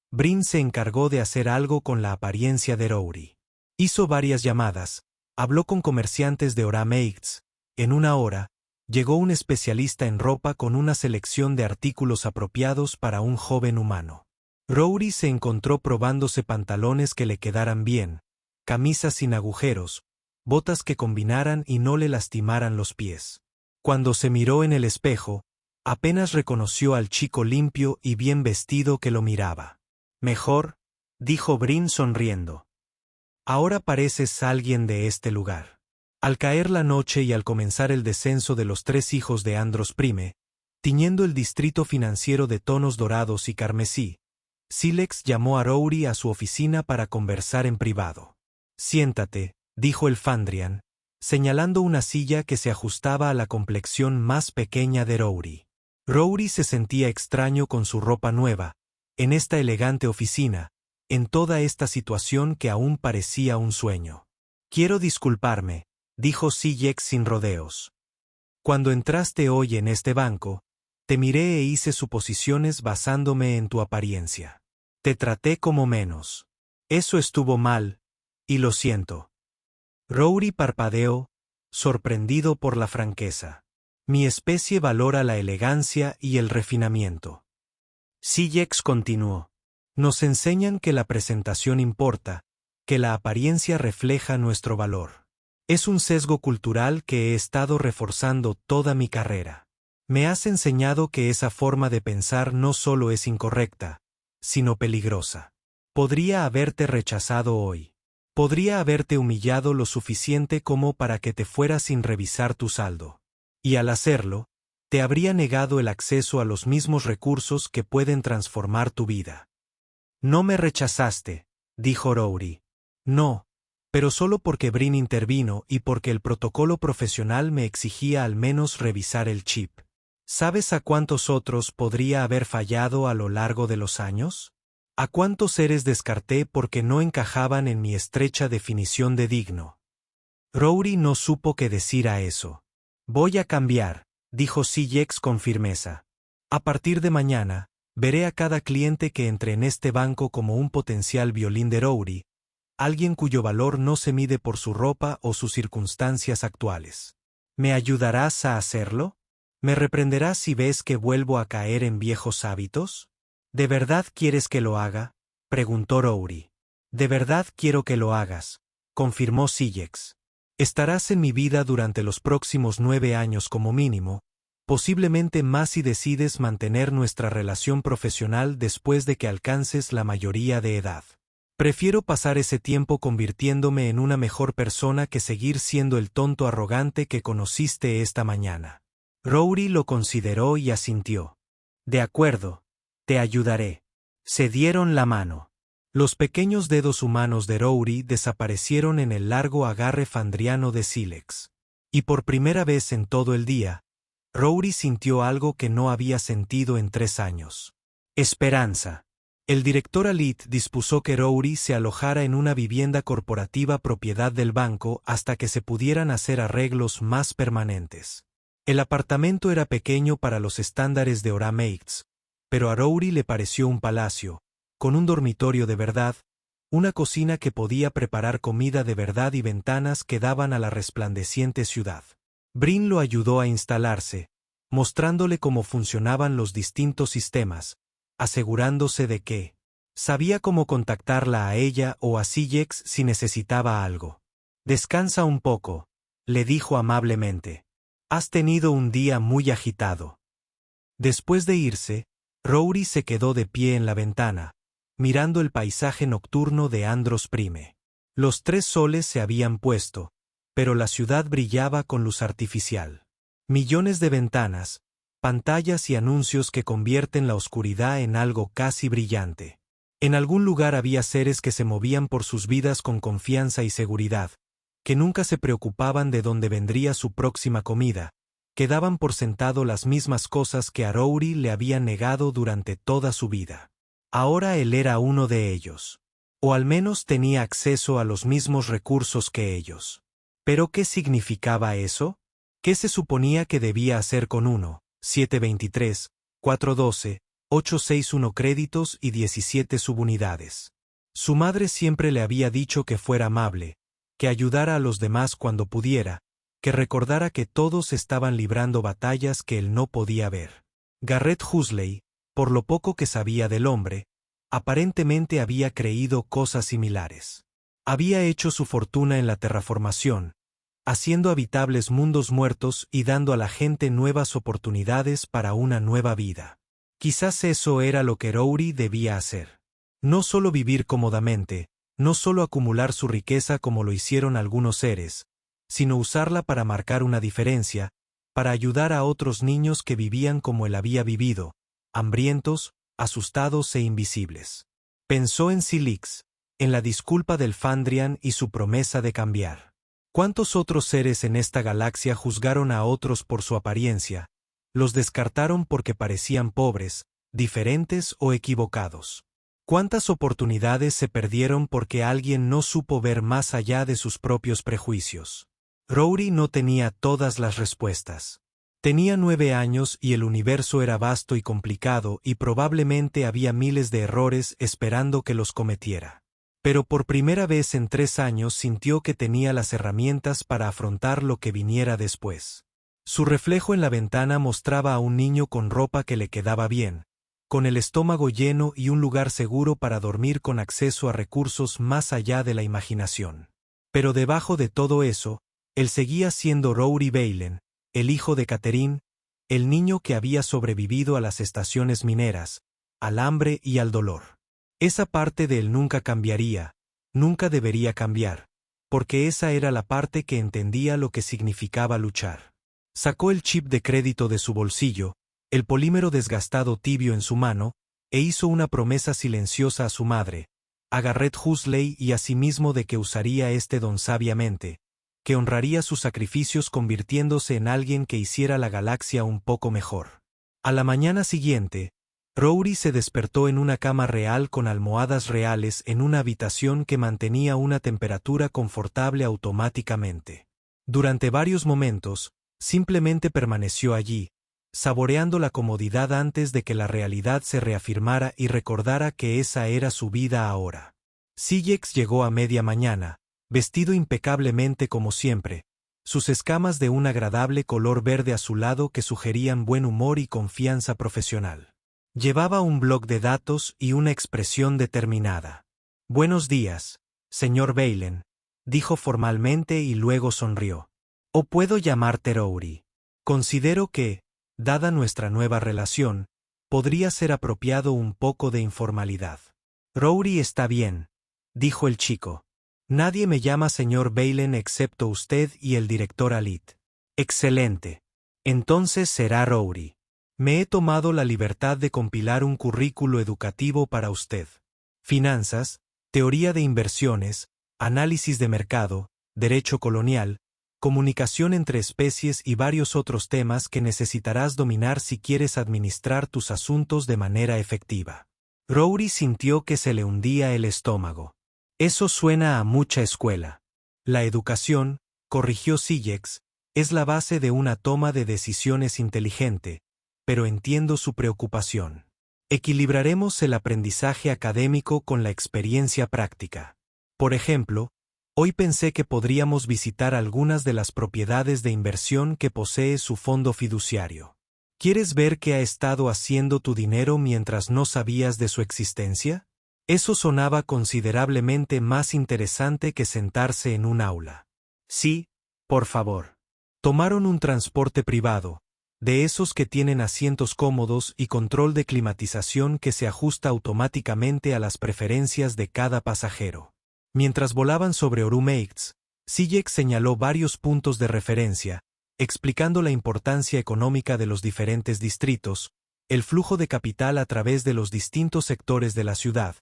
Brin se encargó de hacer algo con la apariencia de Rory. Hizo varias llamadas, Habló con comerciantes de Orameix. En una hora, llegó un especialista en ropa con una selección de artículos apropiados para un joven humano. Rory se encontró probándose pantalones que le quedaran bien, camisas sin agujeros, botas que combinaran y no le lastimaran los pies. Cuando se miró en el espejo, apenas reconoció al chico limpio y bien vestido que lo miraba. «Mejor», dijo Brin sonriendo. «Ahora pareces alguien de este lugar». Al caer la noche y al comenzar el descenso de los 3 hijos de Andros Prime, tiñendo el distrito financiero de tonos dorados y carmesí, Silex llamó a Rory a su oficina para conversar en privado. «Siéntate», dijo el Fandrian, señalando una silla que se ajustaba a la complexión más pequeña de Rory. Rory se sentía extraño con su ropa nueva, en esta elegante oficina, en toda esta situación que aún parecía un sueño. «Quiero disculparme», dijo Silex sin rodeos. «Cuando entraste hoy en este banco, te miré e hice suposiciones basándome en tu apariencia. Te traté como menos. Eso estuvo mal, y lo siento». Rory parpadeó, sorprendido por la franqueza. «Mi especie valora la elegancia y el refinamiento». Silex continuó. «Nos enseñan que la presentación importa, que la apariencia refleja nuestro valor. Es un sesgo cultural que he estado reforzando toda mi carrera. Me has enseñado que esa forma de pensar no solo es incorrecta, sino peligrosa. Podría haberte rechazado hoy. Podría haberte humillado lo suficiente como para que te fueras sin revisar tu saldo. Y al hacerlo, te habría negado el acceso a los mismos recursos que pueden transformar tu vida». «No me rechazaste», dijo Rory. «No, pero solo porque Brin intervino y porque el protocolo profesional me exigía al menos revisar el chip. ¿Sabes a cuántos otros podría haber fallado a lo largo de los años? ¿A cuántos seres descarté porque no encajaban en mi estrecha definición de digno?» Rory no supo qué decir a eso. «Voy a cambiar», dijo Silex con firmeza. «A partir de mañana, veré a cada cliente que entre en este banco como un potencial violín de Rory, alguien cuyo valor no se mide por su ropa o sus circunstancias actuales. ¿Me ayudarás a hacerlo? ¿Me reprenderás si ves que vuelvo a caer en viejos hábitos?» «¿De verdad quieres que lo haga?», preguntó Rory. «De verdad quiero que lo hagas», confirmó Silex. «Estarás en mi vida durante los próximos 9 años como mínimo, posiblemente más si decides mantener nuestra relación profesional después de que alcances la mayoría de edad. Prefiero pasar ese tiempo convirtiéndome en una mejor persona que seguir siendo el tonto arrogante que conociste esta mañana». Rory lo consideró y asintió. «De acuerdo, te ayudaré». Se dieron la mano. Los pequeños dedos humanos de Rory desaparecieron en el largo agarre fandriano de Silex. Y por primera vez en todo el día, Rory sintió algo que no había sentido en 3 años. Esperanza. El director Alit dispuso que Rory se alojara en una vivienda corporativa propiedad del banco hasta que se pudieran hacer arreglos más permanentes. El apartamento era pequeño para los estándares de Orameix, pero a Rory le pareció un palacio, con un dormitorio de verdad, una cocina que podía preparar comida de verdad y ventanas que daban a la resplandeciente ciudad. Brin lo ayudó a instalarse, mostrándole cómo funcionaban los distintos sistemas, asegurándose de que sabía cómo contactarla a ella o a Silex si necesitaba algo. «Descansa un poco», le dijo amablemente. «Has tenido un día muy agitado». Después de irse, Rory se quedó de pie en la ventana, mirando el paisaje nocturno de Andros Prime. Los 3 soles se habían puesto, pero la ciudad brillaba con luz artificial. Millones de ventanas, pantallas y anuncios que convierten la oscuridad en algo casi brillante. En algún lugar había seres que se movían por sus vidas con confianza y seguridad, que nunca se preocupaban de dónde vendría su próxima comida, que daban por sentado las mismas cosas que a Rory le habían negado durante toda su vida. Ahora él era uno de ellos. O al menos tenía acceso a los mismos recursos que ellos. ¿Pero qué significaba eso? ¿Qué se suponía que debía hacer con 723, 412, 861 créditos y 17 subunidades? Su madre siempre le había dicho que fuera amable, que ayudara a los demás cuando pudiera, que recordara que todos estaban librando batallas que él no podía ver. Garrett Huxley, por lo poco que sabía del hombre, aparentemente había creído cosas similares. Había hecho su fortuna en la terraformación, haciendo habitables mundos muertos y dando a la gente nuevas oportunidades para una nueva vida. Quizás eso era lo que Rowdy debía hacer. No solo vivir cómodamente, no solo acumular su riqueza como lo hicieron algunos seres, sino usarla para marcar una diferencia, para ayudar a otros niños que vivían como él había vivido, hambrientos, asustados e invisibles. Pensó en Silix, en la disculpa del Fandrian y su promesa de cambiar. ¿Cuántos otros seres en esta galaxia juzgaron a otros por su apariencia? Los descartaron porque parecían pobres, diferentes o equivocados. ¿Cuántas oportunidades se perdieron porque alguien no supo ver más allá de sus propios prejuicios? Rowdy no tenía todas las respuestas. Tenía 9 años y el universo era vasto y complicado y probablemente había miles de errores esperando que los cometiera. Pero por primera vez en 3 años sintió que tenía las herramientas para afrontar lo que viniera después. Su reflejo en la ventana mostraba a un niño con ropa que le quedaba bien, con el estómago lleno y un lugar seguro para dormir con acceso a recursos más allá de la imaginación. Pero debajo de todo eso, él seguía siendo Rowdy Valen, el hijo de Catherine, el niño que había sobrevivido a las estaciones mineras, al hambre y al dolor. Esa parte de él nunca cambiaría, nunca debería cambiar, porque esa era la parte que entendía lo que significaba luchar. Sacó el chip de crédito de su bolsillo, el polímero desgastado tibio en su mano, e hizo una promesa silenciosa a su madre, a Garrett Huxley y a sí mismo de que usaría este don sabiamente, que honraría sus sacrificios convirtiéndose en alguien que hiciera la galaxia un poco mejor. A la mañana siguiente, Rowdy se despertó en una cama real con almohadas reales en una habitación que mantenía una temperatura confortable automáticamente. Durante varios momentos, simplemente permaneció allí, saboreando la comodidad antes de que la realidad se reafirmara y recordara que esa era su vida ahora. Silix llegó a media mañana, vestido impecablemente como siempre, sus escamas de un agradable color verde azulado que sugerían buen humor y confianza profesional. Llevaba un bloc de datos y una expresión determinada. «Buenos días, señor Valen», dijo formalmente y luego sonrió. «¿O puedo llamarte Rowdy? Considero que, dada nuestra nueva relación, podría ser apropiado un poco de informalidad». «Rowdy está bien», dijo el chico. «Nadie me llama señor Valen excepto usted y el director Alit». «Excelente. Entonces será Rowdy. Me he tomado la libertad de compilar un currículo educativo para usted. Finanzas, teoría de inversiones, análisis de mercado, derecho colonial, comunicación entre especies y varios otros temas que necesitarás dominar si quieres administrar tus asuntos de manera efectiva». Rowdy sintió que se le hundía el estómago. «Eso suena a mucha escuela. La educación», corrigió Silix, «es la base de una toma de decisiones inteligente, pero entiendo su preocupación. Equilibraremos el aprendizaje académico con la experiencia práctica. Por ejemplo, hoy pensé que podríamos visitar algunas de las propiedades de inversión que posee su fondo fiduciario. ¿Quieres ver qué ha estado haciendo tu dinero mientras no sabías de su existencia?» Eso sonaba considerablemente más interesante que sentarse en un aula. «Sí, por favor». Tomaron un transporte privado, de esos que tienen asientos cómodos y control de climatización que se ajusta automáticamente a las preferencias de cada pasajero. Mientras volaban sobre Orumeitz, Silix señaló varios puntos de referencia, explicando la importancia económica de los diferentes distritos, el flujo de capital a través de los distintos sectores de la ciudad,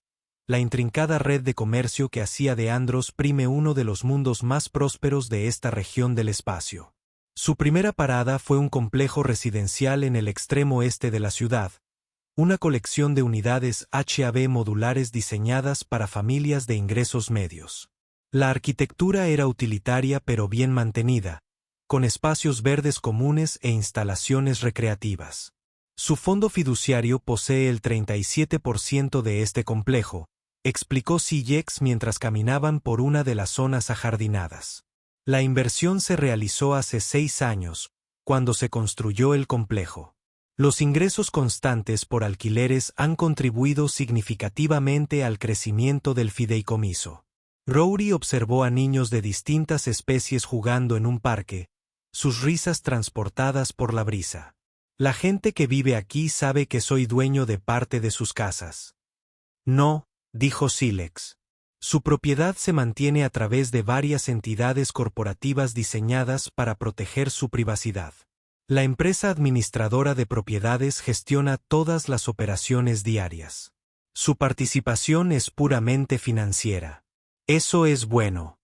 la intrincada red de comercio que hacía de Andros Prime uno de los mundos más prósperos de esta región del espacio. Su primera parada fue un complejo residencial en el extremo este de la ciudad, una colección de unidades HAB modulares diseñadas para familias de ingresos medios. La arquitectura era utilitaria pero bien mantenida, con espacios verdes comunes e instalaciones recreativas. Su fondo fiduciario posee el 37% de este complejo, explicó Silex mientras caminaban por una de las zonas ajardinadas. La inversión se realizó hace 6 años, cuando se construyó el complejo. Los ingresos constantes por alquileres han contribuido significativamente al crecimiento del fideicomiso. Rory observó a niños de distintas especies jugando en un parque, sus risas transportadas por la brisa. La gente que vive aquí sabe que soy dueño de parte de sus casas. No, dijo Silex. Su propiedad se mantiene a través de varias entidades corporativas diseñadas para proteger su privacidad. La empresa administradora de propiedades gestiona todas las operaciones diarias. Su participación es puramente financiera. Eso es bueno.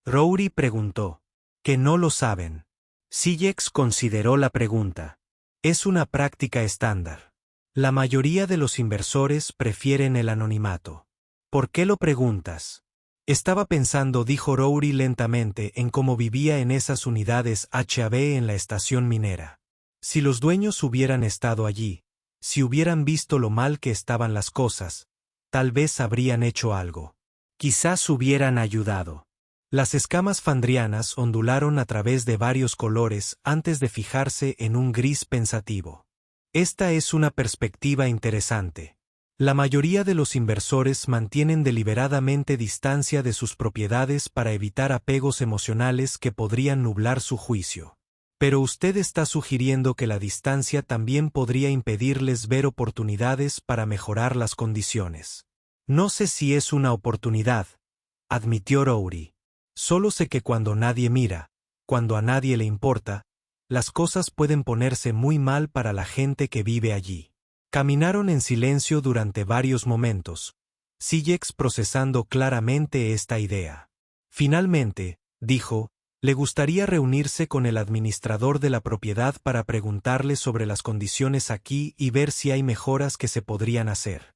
Rory preguntó. ¿Que no lo saben? Silex consideró la pregunta. Es una práctica estándar. La mayoría de los inversores prefieren el anonimato. ¿Por qué lo preguntas? Estaba pensando, dijo Rory lentamente, en cómo vivía en esas unidades HAB en la estación minera. Si los dueños hubieran estado allí, si hubieran visto lo mal que estaban las cosas, tal vez habrían hecho algo. Quizás hubieran ayudado. Las escamas fandrianas ondularon a través de varios colores antes de fijarse en un gris pensativo. Esta es una perspectiva interesante. La mayoría de los inversores mantienen deliberadamente distancia de sus propiedades para evitar apegos emocionales que podrían nublar su juicio. Pero usted está sugiriendo que la distancia también podría impedirles ver oportunidades para mejorar las condiciones. No sé si es una oportunidad, admitió Rory. Solo sé que cuando nadie mira, cuando a nadie le importa, las cosas pueden ponerse muy mal para la gente que vive allí. Caminaron en silencio durante varios momentos, Silex procesando claramente esta idea. Finalmente, dijo, le gustaría reunirse con el administrador de la propiedad para preguntarle sobre las condiciones aquí y ver si hay mejoras que se podrían hacer.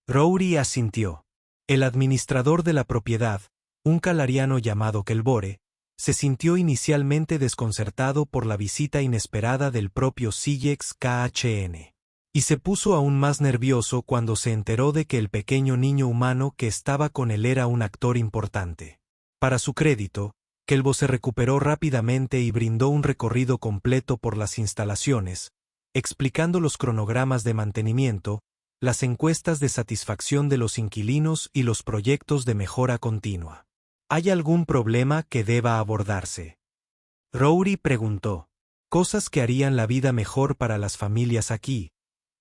Rory asintió. El administrador de la propiedad, un calariano llamado Kelbore, se sintió inicialmente desconcertado por la visita inesperada del propio Silex KHN. Y se puso aún más nervioso cuando se enteró de que el pequeño niño humano que estaba con él era un actor importante. Para su crédito, Kelbo se recuperó rápidamente y brindó un recorrido completo por las instalaciones, explicando los cronogramas de mantenimiento, las encuestas de satisfacción de los inquilinos y los proyectos de mejora continua. ¿Hay algún problema que deba abordarse? Rory preguntó. Cosas que harían la vida mejor para las familias aquí,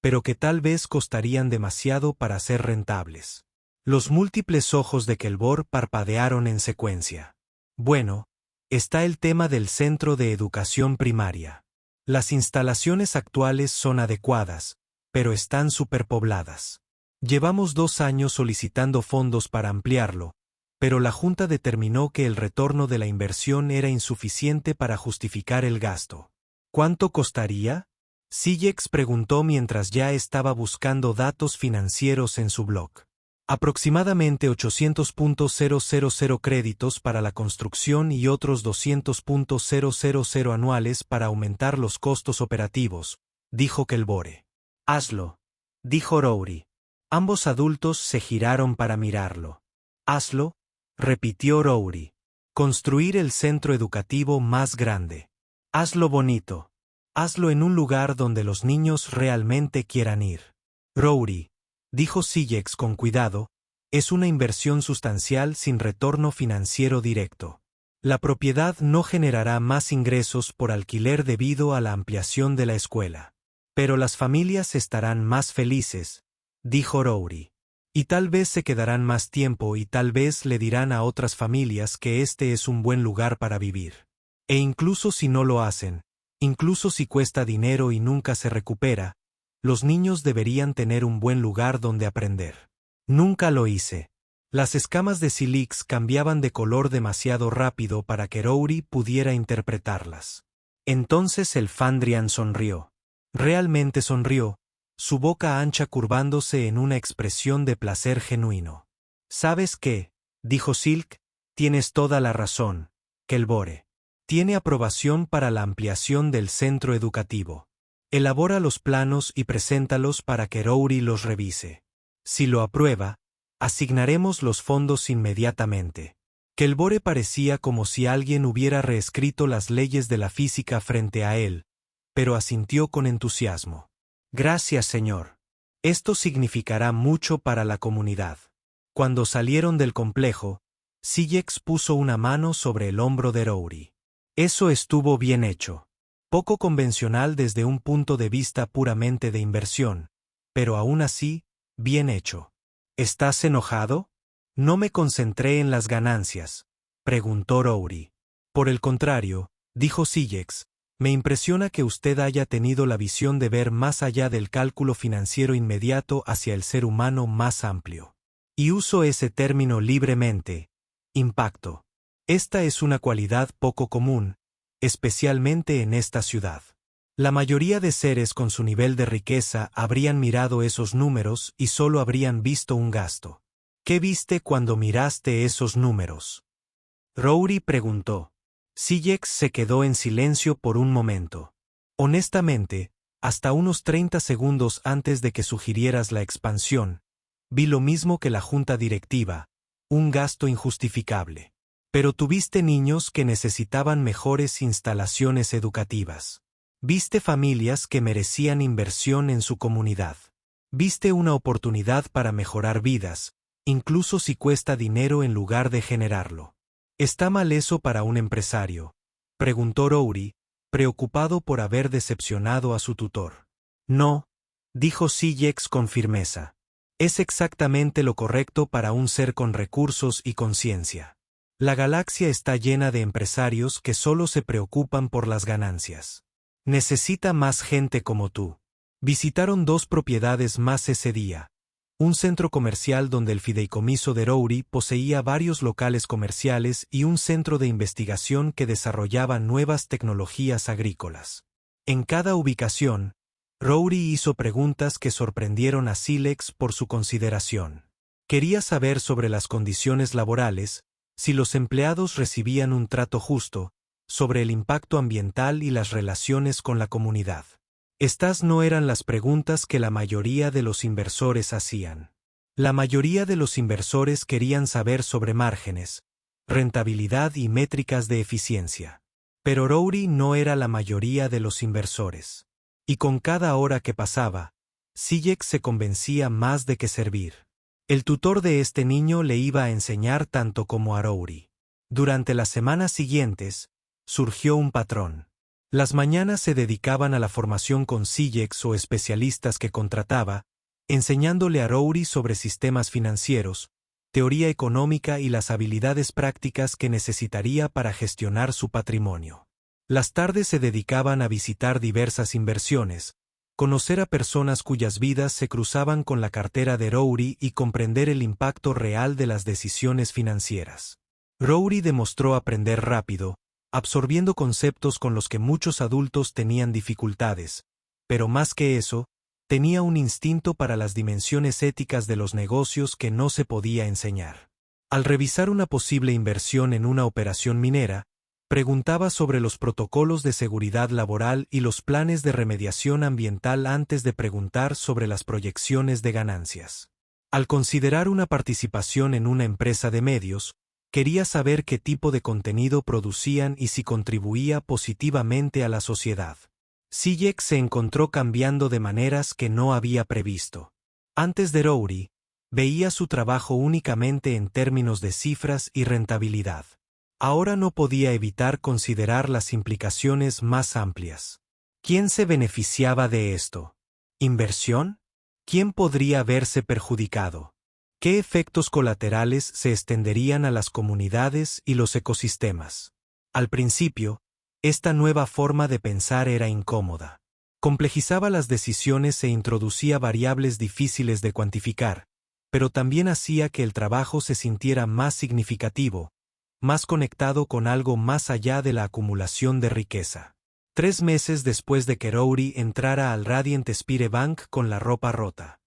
pero que tal vez costarían demasiado para ser rentables. Los múltiples ojos de Kelbor parpadearon en secuencia. Bueno, está el tema del centro de educación primaria. Las instalaciones actuales son adecuadas, pero están superpobladas. Llevamos 2 años solicitando fondos para ampliarlo, pero la Junta determinó que el retorno de la inversión era insuficiente para justificar el gasto. ¿Cuánto costaría? Silex preguntó mientras ya estaba buscando datos financieros en su blog. Aproximadamente 800.000 créditos para la construcción y otros 200.000 anuales para aumentar los costos operativos, dijo Kelbore. Hazlo, dijo Rory. Ambos adultos se giraron para mirarlo. Hazlo, repitió Rory. Construir el centro educativo más grande. Hazlo bonito. Hazlo en un lugar donde los niños realmente quieran ir. Rory, dijo Silex con cuidado, es una inversión sustancial sin retorno financiero directo. La propiedad no generará más ingresos por alquiler debido a la ampliación de la escuela. Pero las familias estarán más felices, dijo Rory. Y tal vez se quedarán más tiempo y tal vez le dirán a otras familias que este es un buen lugar para vivir. E incluso si no lo hacen, incluso si cuesta dinero y nunca se recupera, los niños deberían tener un buen lugar donde aprender. Nunca lo hice. Las escamas de Silex cambiaban de color demasiado rápido para que Rory pudiera interpretarlas. Entonces el Fandrian sonrió. Realmente sonrió, su boca ancha curvándose en una expresión de placer genuino. ¿Sabes qué? Dijo Silk, tienes toda la razón, Kelbore. Tiene aprobación para la ampliación del centro educativo. Elabora los planos y preséntalos para que Rory los revise. Si lo aprueba, Asignaremos los fondos inmediatamente. Kelbore parecía como si alguien hubiera reescrito las leyes de la física frente a él, pero asintió con entusiasmo. Gracias, señor. Esto significará mucho para la comunidad. Cuando salieron del complejo, Sillex puso una mano sobre el hombro de Rory. Eso estuvo bien hecho. Poco convencional desde un punto de vista puramente de inversión, pero aún así, bien hecho. ¿Estás enojado? No me concentré en las ganancias, preguntó Rory. Por el contrario, dijo Sillex, me impresiona que usted haya tenido la visión de ver más allá del cálculo financiero inmediato hacia el ser humano más amplio. Y uso ese término libremente. Impacto. Esta es una cualidad poco común, especialmente en esta ciudad. La mayoría de seres con su nivel de riqueza habrían mirado esos números y solo habrían visto un gasto. ¿Qué viste cuando miraste esos números? Rory preguntó. Sillex se quedó en silencio por un momento. Honestamente, hasta unos 30 segundos antes de que sugirieras la expansión, vi lo mismo que la junta directiva, un gasto injustificable. Pero tuviste niños que necesitaban mejores instalaciones educativas. Viste familias que merecían inversión en su comunidad. Viste una oportunidad para mejorar vidas, incluso si cuesta dinero en lugar de generarlo. ¿Está mal eso para un empresario?, preguntó Rory, preocupado por haber decepcionado a su tutor. No, dijo Sillex con firmeza. Es exactamente lo correcto para un ser con recursos y conciencia. La galaxia está llena de empresarios que solo se preocupan por las ganancias. Necesita más gente como tú. Visitaron 2 propiedades más ese día. Un centro comercial donde el fideicomiso de Rory poseía varios locales comerciales y un centro de investigación que desarrollaba nuevas tecnologías agrícolas. En cada ubicación, Rory hizo preguntas que sorprendieron a Sillex por su consideración. Quería saber sobre las condiciones laborales, si los empleados recibían un trato justo, sobre el impacto ambiental y las relaciones con la comunidad. Estas no eran las preguntas que la mayoría de los inversores hacían. La mayoría de los inversores querían saber sobre márgenes, rentabilidad y métricas de eficiencia. Pero Rory no era la mayoría de los inversores. Y con cada hora que pasaba, Sillex se convencía más de que servir. El tutor de este niño le iba a enseñar tanto como a Rory. Durante las semanas siguientes, surgió un patrón. Las mañanas se dedicaban a la formación con Sillex o especialistas que contrataba, enseñándole a Rory sobre sistemas financieros, teoría económica y las habilidades prácticas que necesitaría para gestionar su patrimonio. Las tardes se dedicaban a visitar diversas inversiones, conocer a personas cuyas vidas se cruzaban con la cartera de Rory y comprender el impacto real de las decisiones financieras. Rory demostró aprender rápido, absorbiendo conceptos con los que muchos adultos tenían dificultades, pero más que eso, tenía un instinto para las dimensiones éticas de los negocios que no se podía enseñar. Al revisar una posible inversión en una operación minera, preguntaba sobre los protocolos de seguridad laboral y los planes de remediación ambiental antes de preguntar sobre las proyecciones de ganancias. Al considerar una participación en una empresa de medios, quería saber qué tipo de contenido producían y si contribuía positivamente a la sociedad. Sillex se encontró cambiando de maneras que no había previsto. Antes de Rory, veía su trabajo únicamente en términos de cifras y rentabilidad. Ahora no podía evitar considerar las implicaciones más amplias. ¿Quién se beneficiaba de esto? ¿Inversión? ¿Quién podría verse perjudicado? ¿Qué efectos colaterales se extenderían a las comunidades y los ecosistemas? Al principio, esta nueva forma de pensar era incómoda. Complejizaba las decisiones e introducía variables difíciles de cuantificar, pero también hacía que el trabajo se sintiera más significativo, más conectado con algo más allá de la acumulación de riqueza. 3 meses después de que Rory entrara al Radiant Spire Bank con la ropa rota,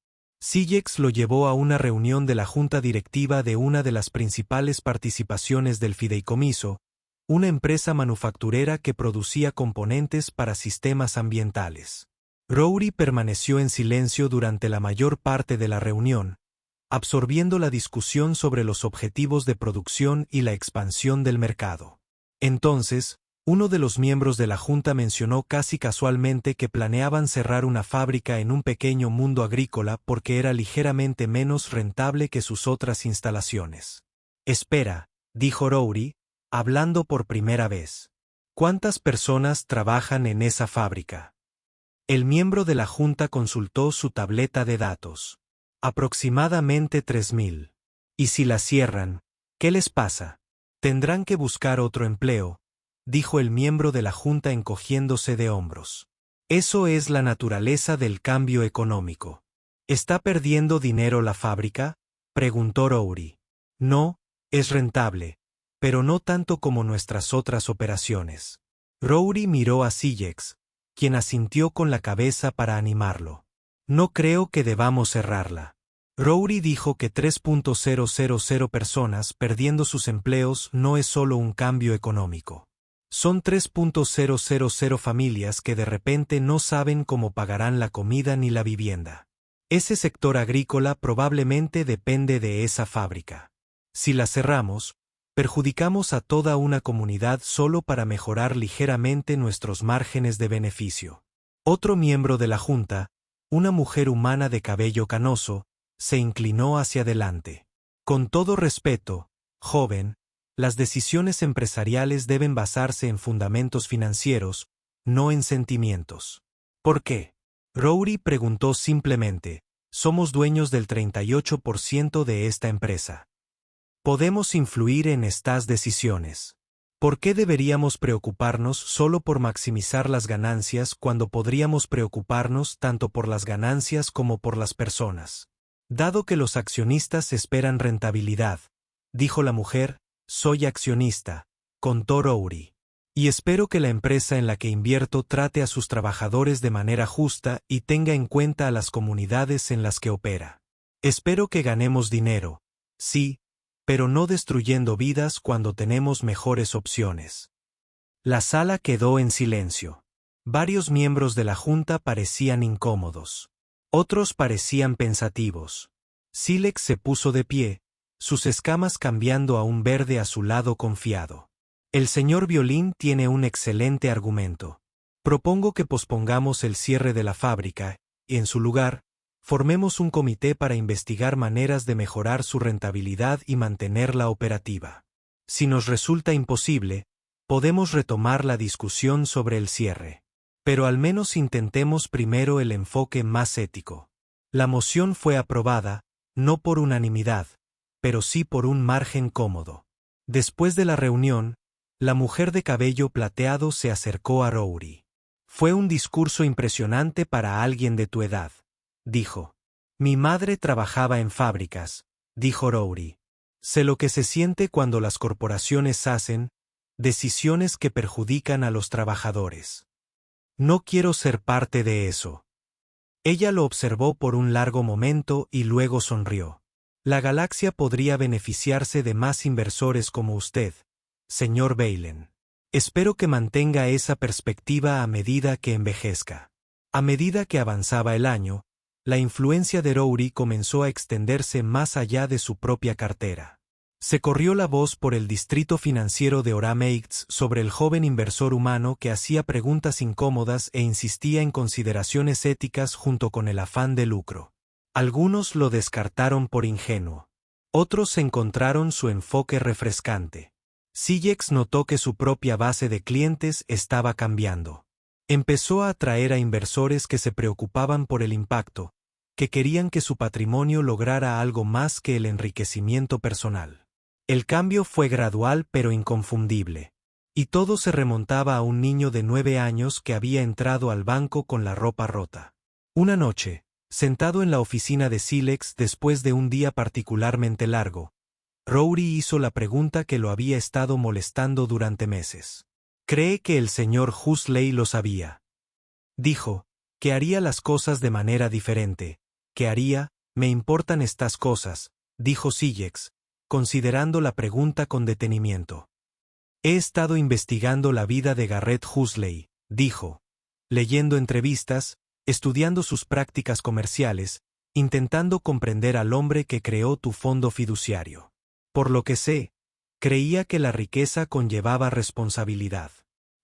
Sillex lo llevó a una reunión de la junta directiva de una de las principales participaciones del fideicomiso, una empresa manufacturera que producía componentes para sistemas ambientales. Rory permaneció en silencio durante la mayor parte de la reunión, absorbiendo la discusión sobre los objetivos de producción y la expansión del mercado. Entonces, uno de los miembros de la junta mencionó casi casualmente que planeaban cerrar una fábrica en un pequeño mundo agrícola porque era ligeramente menos rentable que sus otras instalaciones. Espera, dijo Rory, hablando por primera vez. ¿Cuántas personas trabajan en esa fábrica? El miembro de la junta consultó su tableta de datos. Aproximadamente 3.000. ¿Y si la cierran, qué les pasa? Tendrán que buscar otro empleo, dijo el miembro de la junta encogiéndose de hombros. Eso es la naturaleza del cambio económico. ¿Está perdiendo dinero la fábrica?, preguntó Rory. No, es rentable, pero no tanto como nuestras otras operaciones. Rory miró a Sillex, quien asintió con la cabeza para animarlo. No creo que debamos cerrarla. Rory dijo que 3.000 personas perdiendo sus empleos no es solo un cambio económico. Son 3.000 familias que de repente no saben cómo pagarán la comida ni la vivienda. Ese sector agrícola probablemente depende de esa fábrica. Si la cerramos, perjudicamos a toda una comunidad solo para mejorar ligeramente nuestros márgenes de beneficio. Otro miembro de la junta, una mujer humana de cabello canoso, se inclinó hacia adelante. Con todo respeto, joven, las decisiones empresariales deben basarse en fundamentos financieros, no en sentimientos. ¿Por qué? Rory preguntó simplemente. Somos dueños del 38% de esta empresa. Podemos influir en estas decisiones. ¿Por qué deberíamos preocuparnos solo por maximizar las ganancias cuando podríamos preocuparnos tanto por las ganancias como por las personas? Dado que los accionistas esperan rentabilidad, dijo la mujer, soy accionista, contó Rory. Y espero que la empresa en la que invierto trate a sus trabajadores de manera justa y tenga en cuenta a las comunidades en las que opera. Espero que ganemos dinero, sí, pero no destruyendo vidas cuando tenemos mejores opciones. La sala quedó en silencio. Varios miembros de la junta parecían incómodos. Otros parecían pensativos. Silex se puso de pie, sus escamas cambiando a un verde azulado confiado. El señor Violín tiene un excelente argumento. Propongo que pospongamos el cierre de la fábrica, y en su lugar, formemos un comité para investigar maneras de mejorar su rentabilidad y mantenerla operativa. Si nos resulta imposible, podemos retomar la discusión sobre el cierre. Pero al menos intentemos primero el enfoque más ético. La moción fue aprobada, no por unanimidad, pero sí por un margen cómodo. Después de la reunión, la mujer de cabello plateado se acercó a Rory. Fue un discurso impresionante para alguien de tu edad, dijo. Mi madre trabajaba en fábricas, dijo Rory. Sé lo que se siente cuando las corporaciones hacen decisiones que perjudican a los trabajadores. No quiero ser parte de eso. Ella lo observó por un largo momento y luego sonrió. La galaxia podría beneficiarse de más inversores como usted, señor Valen. Espero que mantenga esa perspectiva a medida que envejezca. A medida que avanzaba el año, la influencia de Rory comenzó a extenderse más allá de su propia cartera. Se corrió la voz por el distrito financiero de Orameitz sobre el joven inversor humano que hacía preguntas incómodas e insistía en consideraciones éticas junto con el afán de lucro. Algunos lo descartaron por ingenuo. Otros encontraron su enfoque refrescante. Sillex notó que su propia base de clientes estaba cambiando. Empezó a atraer a inversores que se preocupaban por el impacto, que querían que su patrimonio lograra algo más que el enriquecimiento personal. El cambio fue gradual pero inconfundible. Y todo se remontaba a un niño de 9 años que había entrado al banco con la ropa rota. Una noche, sentado en la oficina de Silex después de un día particularmente largo, Rory hizo la pregunta que lo había estado molestando durante meses. ¿Cree que el señor Huxley lo sabía? Dijo, que haría las cosas de manera diferente. ¿Qué haría? Me importan estas cosas, dijo Sillex, considerando la pregunta con detenimiento. He estado investigando la vida de Garrett Huxley, dijo, leyendo entrevistas, estudiando sus prácticas comerciales, intentando comprender al hombre que creó tu fondo fiduciario. Por lo que sé, creía que la riqueza conllevaba responsabilidad.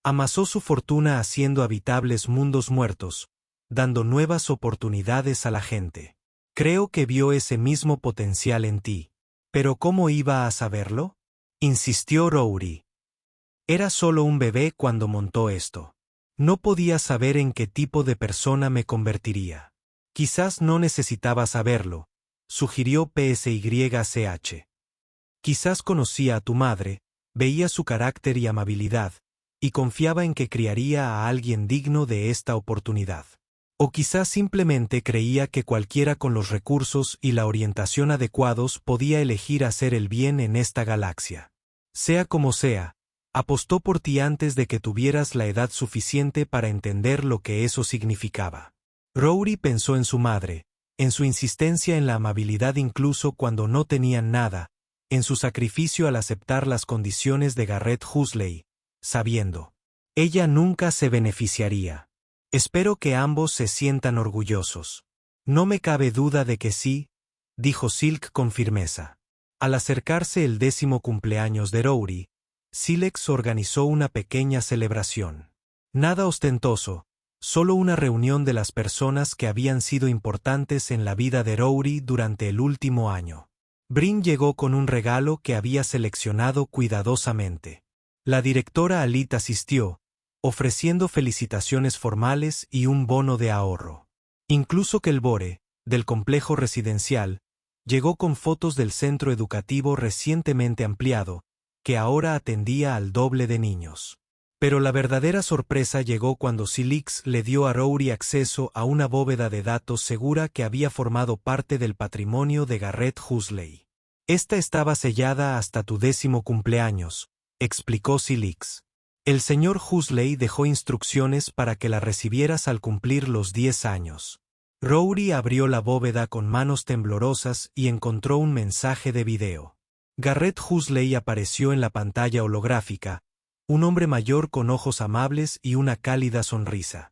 Amasó su fortuna haciendo habitables mundos muertos, dando nuevas oportunidades a la gente. Creo que vio ese mismo potencial en ti. ¿Pero cómo iba a saberlo?, insistió Rory. Era solo un bebé cuando montó esto. No podía saber en qué tipo de persona me convertiría. Quizás no necesitaba saberlo, sugirió PSYCH. Quizás conocía a tu madre, veía su carácter y amabilidad, y confiaba en que criaría a alguien digno de esta oportunidad. O quizás simplemente creía que cualquiera con los recursos y la orientación adecuados podía elegir hacer el bien en esta galaxia. Sea como sea, apostó por ti antes de que tuvieras la edad suficiente para entender lo que eso significaba. Rory pensó en su madre, en su insistencia en la amabilidad incluso cuando no tenían nada, en su sacrificio al aceptar las condiciones de Garrett Huxley, sabiendo. Ella nunca se beneficiaría. Espero que ambos se sientan orgullosos. No me cabe duda de que sí, dijo Silk con firmeza. Al acercarse el 10º cumpleaños de Rory, Silex organizó una pequeña celebración. Nada ostentoso, solo una reunión de las personas que habían sido importantes en la vida de Rory durante el último año. Bryn llegó con un regalo que había seleccionado cuidadosamente. La directora Alit asistió, ofreciendo felicitaciones formales y un bono de ahorro. Incluso Kelbore, del complejo residencial, llegó con fotos del centro educativo recientemente ampliado, que ahora atendía al doble de niños. Pero la verdadera sorpresa llegó cuando Silix le dio a Rory acceso a una bóveda de datos segura que había formado parte del patrimonio de Garrett Huxley. Esta estaba sellada hasta tu 10º cumpleaños, explicó Silix. El señor Huxley dejó instrucciones para que la recibieras al cumplir los 10 años. Rory abrió la bóveda con manos temblorosas y encontró un mensaje de video. Garrett Huxley apareció en la pantalla holográfica, un hombre mayor con ojos amables y una cálida sonrisa.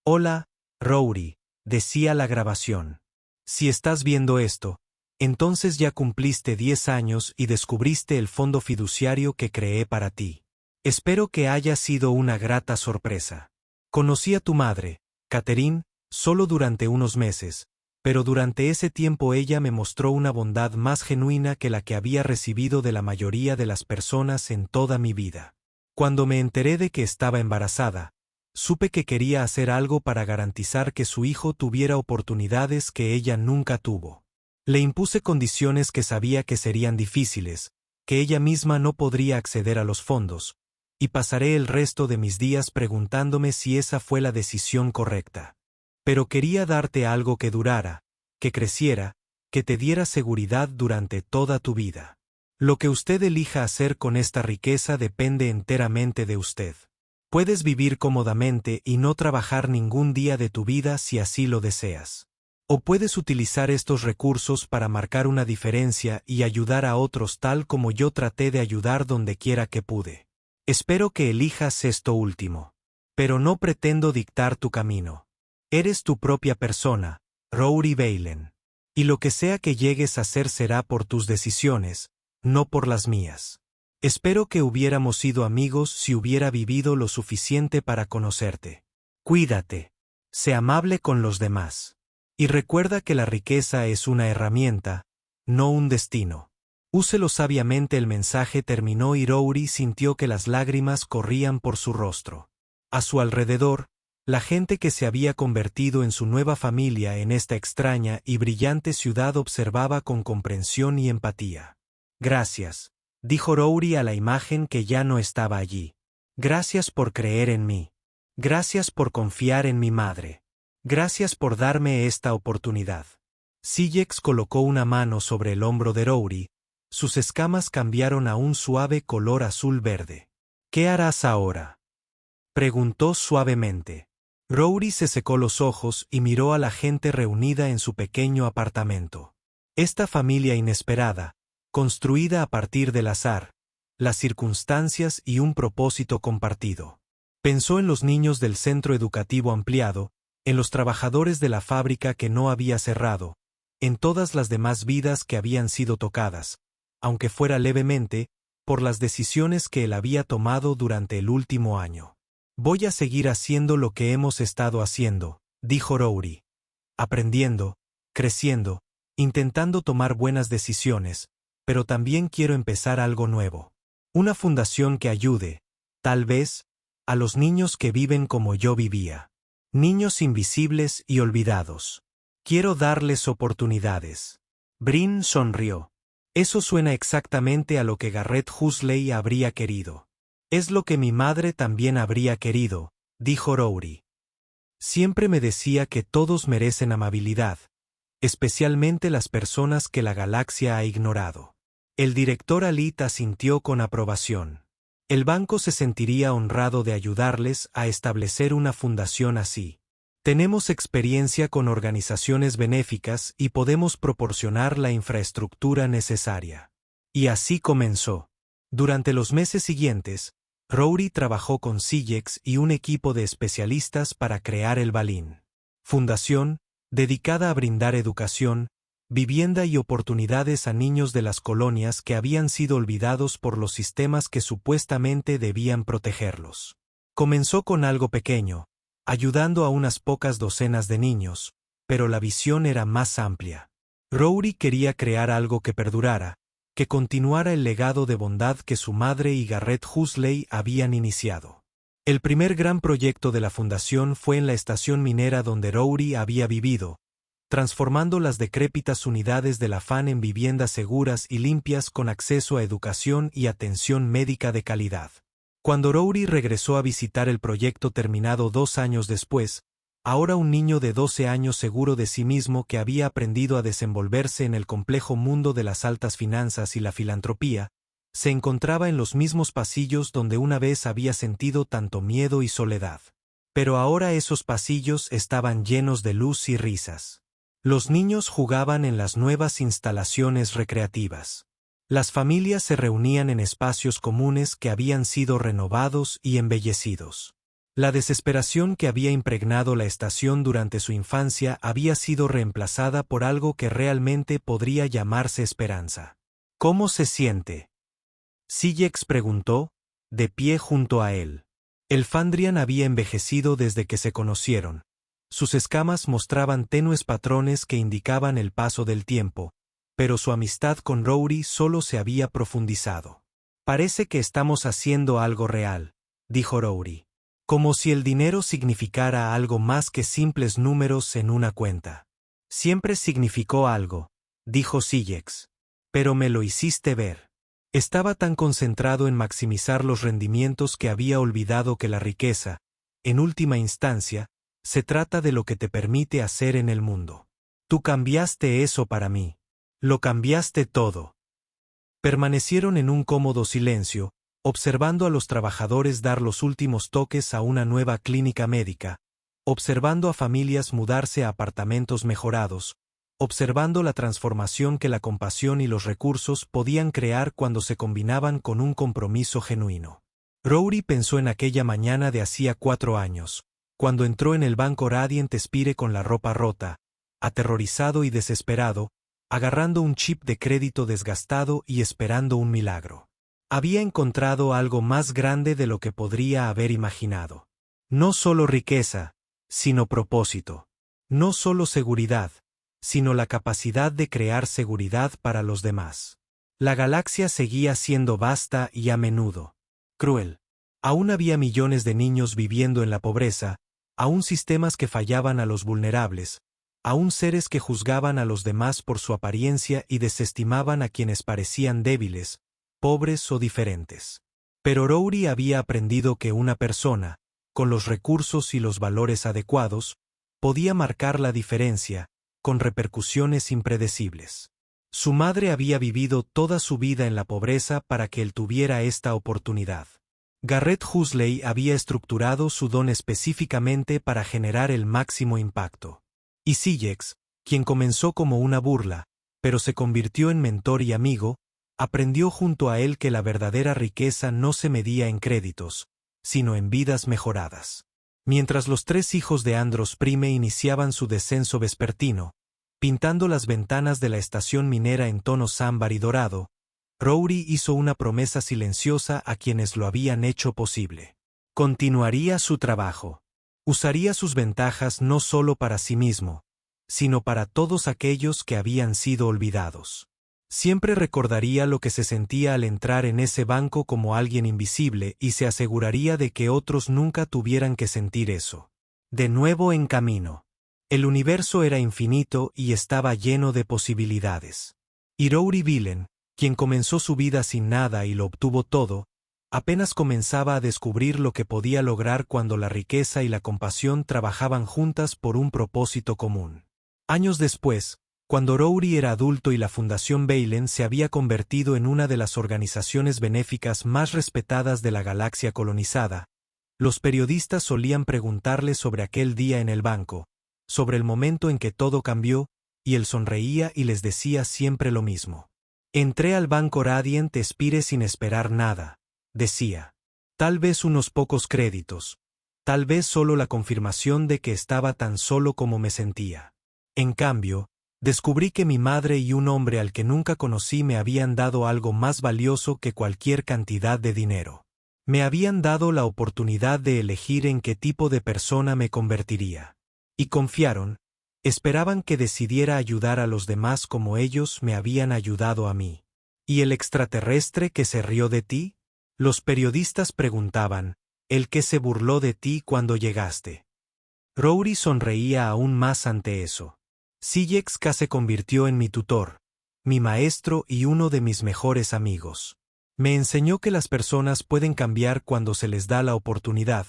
Hola, Rory, decía la grabación. Si estás viendo esto, entonces ya cumpliste 10 años y descubriste el fondo fiduciario que creé para ti. Espero que haya sido una grata sorpresa. Conocí a tu madre, Catherine, solo durante unos meses, pero durante ese tiempo ella me mostró una bondad más genuina que la que había recibido de la mayoría de las personas en toda mi vida. Cuando me enteré de que estaba embarazada, supe que quería hacer algo para garantizar que su hijo tuviera oportunidades que ella nunca tuvo. Le impuse condiciones que sabía que serían difíciles, que ella misma no podría acceder a los fondos, y pasaré el resto de mis días preguntándome si esa fue la decisión correcta. Pero quería darte algo que durara, que creciera, que te diera seguridad durante toda tu vida. Lo que usted elija hacer con esta riqueza depende enteramente de usted. Puedes vivir cómodamente y no trabajar ningún día de tu vida si así lo deseas. O puedes utilizar estos recursos para marcar una diferencia y ayudar a otros tal como yo traté de ayudar donde quiera que pude. Espero que elijas esto último. Pero no pretendo dictar tu camino. Eres tu propia persona, Rory Valen. Y lo que sea que llegues a hacer será por tus decisiones, no por las mías. Espero que hubiéramos sido amigos si hubiera vivido lo suficiente para conocerte. Cuídate. Sé amable con los demás. Y recuerda que la riqueza es una herramienta, no un destino. Úselo sabiamente. El mensaje terminó y Rory sintió que las lágrimas corrían por su rostro. A su alrededor, la gente que se había convertido en su nueva familia en esta extraña y brillante ciudad observaba con comprensión y empatía. Gracias, dijo Rory a la imagen que ya no estaba allí. Gracias por creer en mí. Gracias por confiar en mi madre. Gracias por darme esta oportunidad. Silex colocó una mano sobre el hombro de Rory. Sus escamas cambiaron a un suave color azul-verde. ¿Qué harás ahora?, preguntó suavemente. Rory se secó los ojos y miró a la gente reunida en su pequeño apartamento. Esta familia inesperada, construida a partir del azar, las circunstancias y un propósito compartido. Pensó en los niños del centro educativo ampliado, en los trabajadores de la fábrica que no había cerrado, en todas las demás vidas que habían sido tocadas, aunque fuera levemente, por las decisiones que él había tomado durante el último año. Voy a seguir haciendo lo que hemos estado haciendo, dijo Rory. Aprendiendo, creciendo, intentando tomar buenas decisiones, pero también quiero empezar algo nuevo. Una fundación que ayude, tal vez, a los niños que viven como yo vivía. Niños invisibles y olvidados. Quiero darles oportunidades. Bryn sonrió. Eso suena exactamente a lo que Garrett Huxley habría querido. Es lo que mi madre también habría querido, dijo Rory. Siempre me decía que todos merecen amabilidad, especialmente las personas que la galaxia ha ignorado. El director Alit asintió con aprobación. El banco se sentiría honrado de ayudarles a establecer una fundación así. Tenemos experiencia con organizaciones benéficas y podemos proporcionar la infraestructura necesaria. Y así comenzó. Durante los meses siguientes, Rory trabajó con Sillex y un equipo de especialistas para crear el Balín. Fundación, dedicada a brindar educación, vivienda y oportunidades a niños de las colonias que habían sido olvidados por los sistemas que supuestamente debían protegerlos. Comenzó con algo pequeño, ayudando a unas pocas docenas de niños, pero la visión era más amplia. Rory quería crear algo que perdurara, que continuara el legado de bondad que su madre y Garrett Huxley habían iniciado. El primer gran proyecto de la fundación fue en la estación minera donde Rory había vivido, transformando las decrépitas unidades de la FAN en viviendas seguras y limpias con acceso a educación y atención médica de calidad. Cuando Rory regresó a visitar el proyecto terminado 2 años después, ahora un niño de 12 años seguro de sí mismo que había aprendido a desenvolverse en el complejo mundo de las altas finanzas y la filantropía, se encontraba en los mismos pasillos donde una vez había sentido tanto miedo y soledad. Pero ahora esos pasillos estaban llenos de luz y risas. Los niños jugaban en las nuevas instalaciones recreativas. Las familias se reunían en espacios comunes que habían sido renovados y embellecidos. La desesperación que había impregnado la estación durante su infancia había sido reemplazada por algo que realmente podría llamarse esperanza. ¿Cómo se siente?, Sillex preguntó, de pie junto a él. El Fandrian había envejecido desde que se conocieron. Sus escamas mostraban tenues patrones que indicaban el paso del tiempo, pero su amistad con Rory solo se había profundizado. Parece que estamos haciendo algo real, dijo Rory. Como si el dinero significara algo más que simples números en una cuenta. Siempre significó algo, dijo Sillex. Pero me lo hiciste ver. Estaba tan concentrado en maximizar los rendimientos que había olvidado que la riqueza, en última instancia, se trata de lo que te permite hacer en el mundo. Tú cambiaste eso para mí. Lo cambiaste todo. Permanecieron en un cómodo silencio, observando a los trabajadores dar los últimos toques a una nueva clínica médica, observando a familias mudarse a apartamentos mejorados, observando la transformación que la compasión y los recursos podían crear cuando se combinaban con un compromiso genuino. Rory pensó en aquella mañana de hacía 4 años, cuando entró en el banco Radiant Spire con la ropa rota, aterrorizado y desesperado, agarrando un chip de crédito desgastado y esperando un milagro. Había encontrado algo más grande de lo que podría haber imaginado. No solo riqueza, sino propósito. No solo seguridad, sino la capacidad de crear seguridad para los demás. La galaxia seguía siendo vasta y a menudo cruel. Aún había millones de niños viviendo en la pobreza, aún sistemas que fallaban a los vulnerables, aún seres que juzgaban a los demás por su apariencia y desestimaban a quienes parecían débiles, pobres o diferentes. Pero Rory había aprendido que una persona, con los recursos y los valores adecuados, podía marcar la diferencia, con repercusiones impredecibles. Su madre había vivido toda su vida en la pobreza para que él tuviera esta oportunidad. Garrett Huxley había estructurado su don específicamente para generar el máximo impacto. Y Sillex, quien comenzó como una burla, pero se convirtió en mentor y amigo, aprendió junto a él que la verdadera riqueza no se medía en créditos, sino en vidas mejoradas. Mientras los 3 hijos de Andros Prime iniciaban su descenso vespertino, Pintando las ventanas de la estación minera en tonos ámbar y dorado, Rory hizo una promesa silenciosa a quienes lo habían hecho posible. Continuaría su trabajo. Usaría sus ventajas no solo para sí mismo, sino para todos aquellos que habían sido olvidados. Siempre recordaría lo que se sentía al entrar en ese banco como alguien invisible y se aseguraría de que otros nunca tuvieran que sentir eso. De nuevo en camino. El universo era infinito y estaba lleno de posibilidades. Y Rory Villen, quien comenzó su vida sin nada y lo obtuvo todo, apenas comenzaba a descubrir lo que podía lograr cuando la riqueza y la compasión trabajaban juntas por un propósito común. Años después, cuando Rory era adulto y la Fundación Villen se había convertido en una de las organizaciones benéficas más respetadas de la galaxia colonizada, los periodistas solían preguntarle sobre aquel día en el banco, sobre el momento en que todo cambió, y él sonreía y les decía siempre lo mismo. Entré al Banco Radiant Spire sin esperar nada, decía. Tal vez unos pocos créditos, tal vez solo la confirmación de que estaba tan solo como me sentía. En cambio, descubrí que mi madre y un hombre al que nunca conocí me habían dado algo más valioso que cualquier cantidad de dinero. Me habían dado la oportunidad de elegir en qué tipo de persona me convertiría. Y confiaron, esperaban que decidiera ayudar a los demás como ellos me habían ayudado a mí. ¿Y el extraterrestre que se rió de ti? Los periodistas preguntaban, ¿el que se burló de ti cuando llegaste? Rory sonreía aún más ante eso. Sillex se convirtió en mi tutor, mi maestro y uno de mis mejores amigos. Me enseñó que las personas pueden cambiar cuando se les da la oportunidad,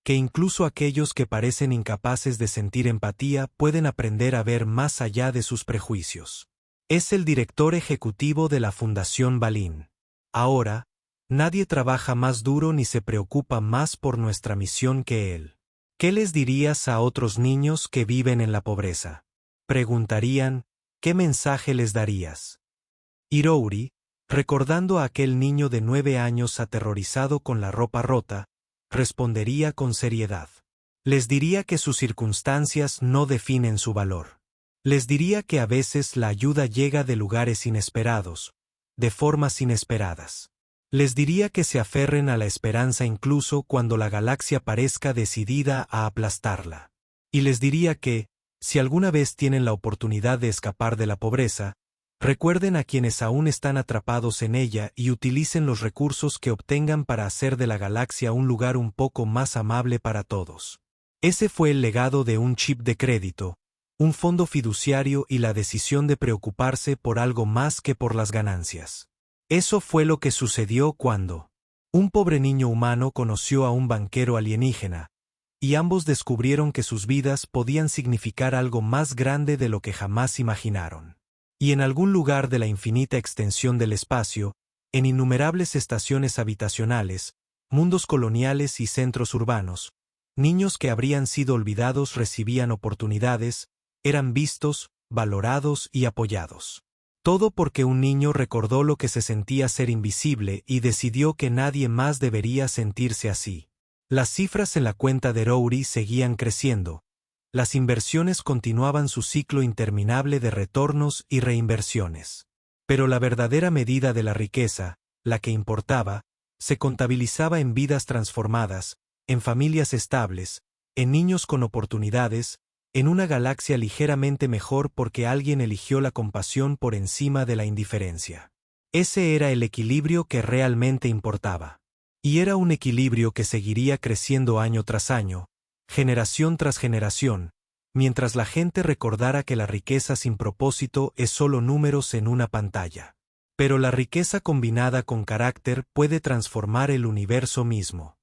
que incluso aquellos que parecen incapaces de sentir empatía pueden aprender a ver más allá de sus prejuicios. Es el director ejecutivo de la Fundación Villen. Ahora, nadie trabaja más duro ni se preocupa más por nuestra misión que él. ¿Qué les dirías a otros niños que viven en la pobreza? Preguntarían, ¿qué mensaje les darías? Y Rory, recordando a aquel niño de 9 años aterrorizado con la ropa rota, respondería con seriedad. Les diría que sus circunstancias no definen su valor. Les diría que a veces la ayuda llega de lugares inesperados, de formas inesperadas. Les diría que se aferren a la esperanza incluso cuando la galaxia parezca decidida a aplastarla. Y les diría que, si alguna vez tienen la oportunidad de escapar de la pobreza, recuerden a quienes aún están atrapados en ella y utilicen los recursos que obtengan para hacer de la galaxia un lugar un poco más amable para todos. Ese fue el legado de un chip de crédito, un fondo fiduciario y la decisión de preocuparse por algo más que por las ganancias. Eso fue lo que sucedió cuando un pobre niño humano conoció a un banquero alienígena, y ambos descubrieron que sus vidas podían significar algo más grande de lo que jamás imaginaron. Y en algún lugar de la infinita extensión del espacio, en innumerables estaciones habitacionales, mundos coloniales y centros urbanos, niños que habrían sido olvidados recibían oportunidades, eran vistos, valorados y apoyados. Todo porque un niño recordó lo que se sentía ser invisible y decidió que nadie más debería sentirse así. Las cifras en la cuenta de Rory seguían creciendo. Las inversiones continuaban su ciclo interminable de retornos y reinversiones. Pero la verdadera medida de la riqueza, la que importaba, se contabilizaba en vidas transformadas, en familias estables, en niños con oportunidades, en una galaxia ligeramente mejor porque alguien eligió la compasión por encima de la indiferencia. Ese era el equilibrio que realmente importaba. Y era un equilibrio que seguiría creciendo año tras año, generación tras generación, mientras la gente recordara que la riqueza sin propósito es solo números en una pantalla. Pero la riqueza combinada con carácter puede transformar el universo mismo.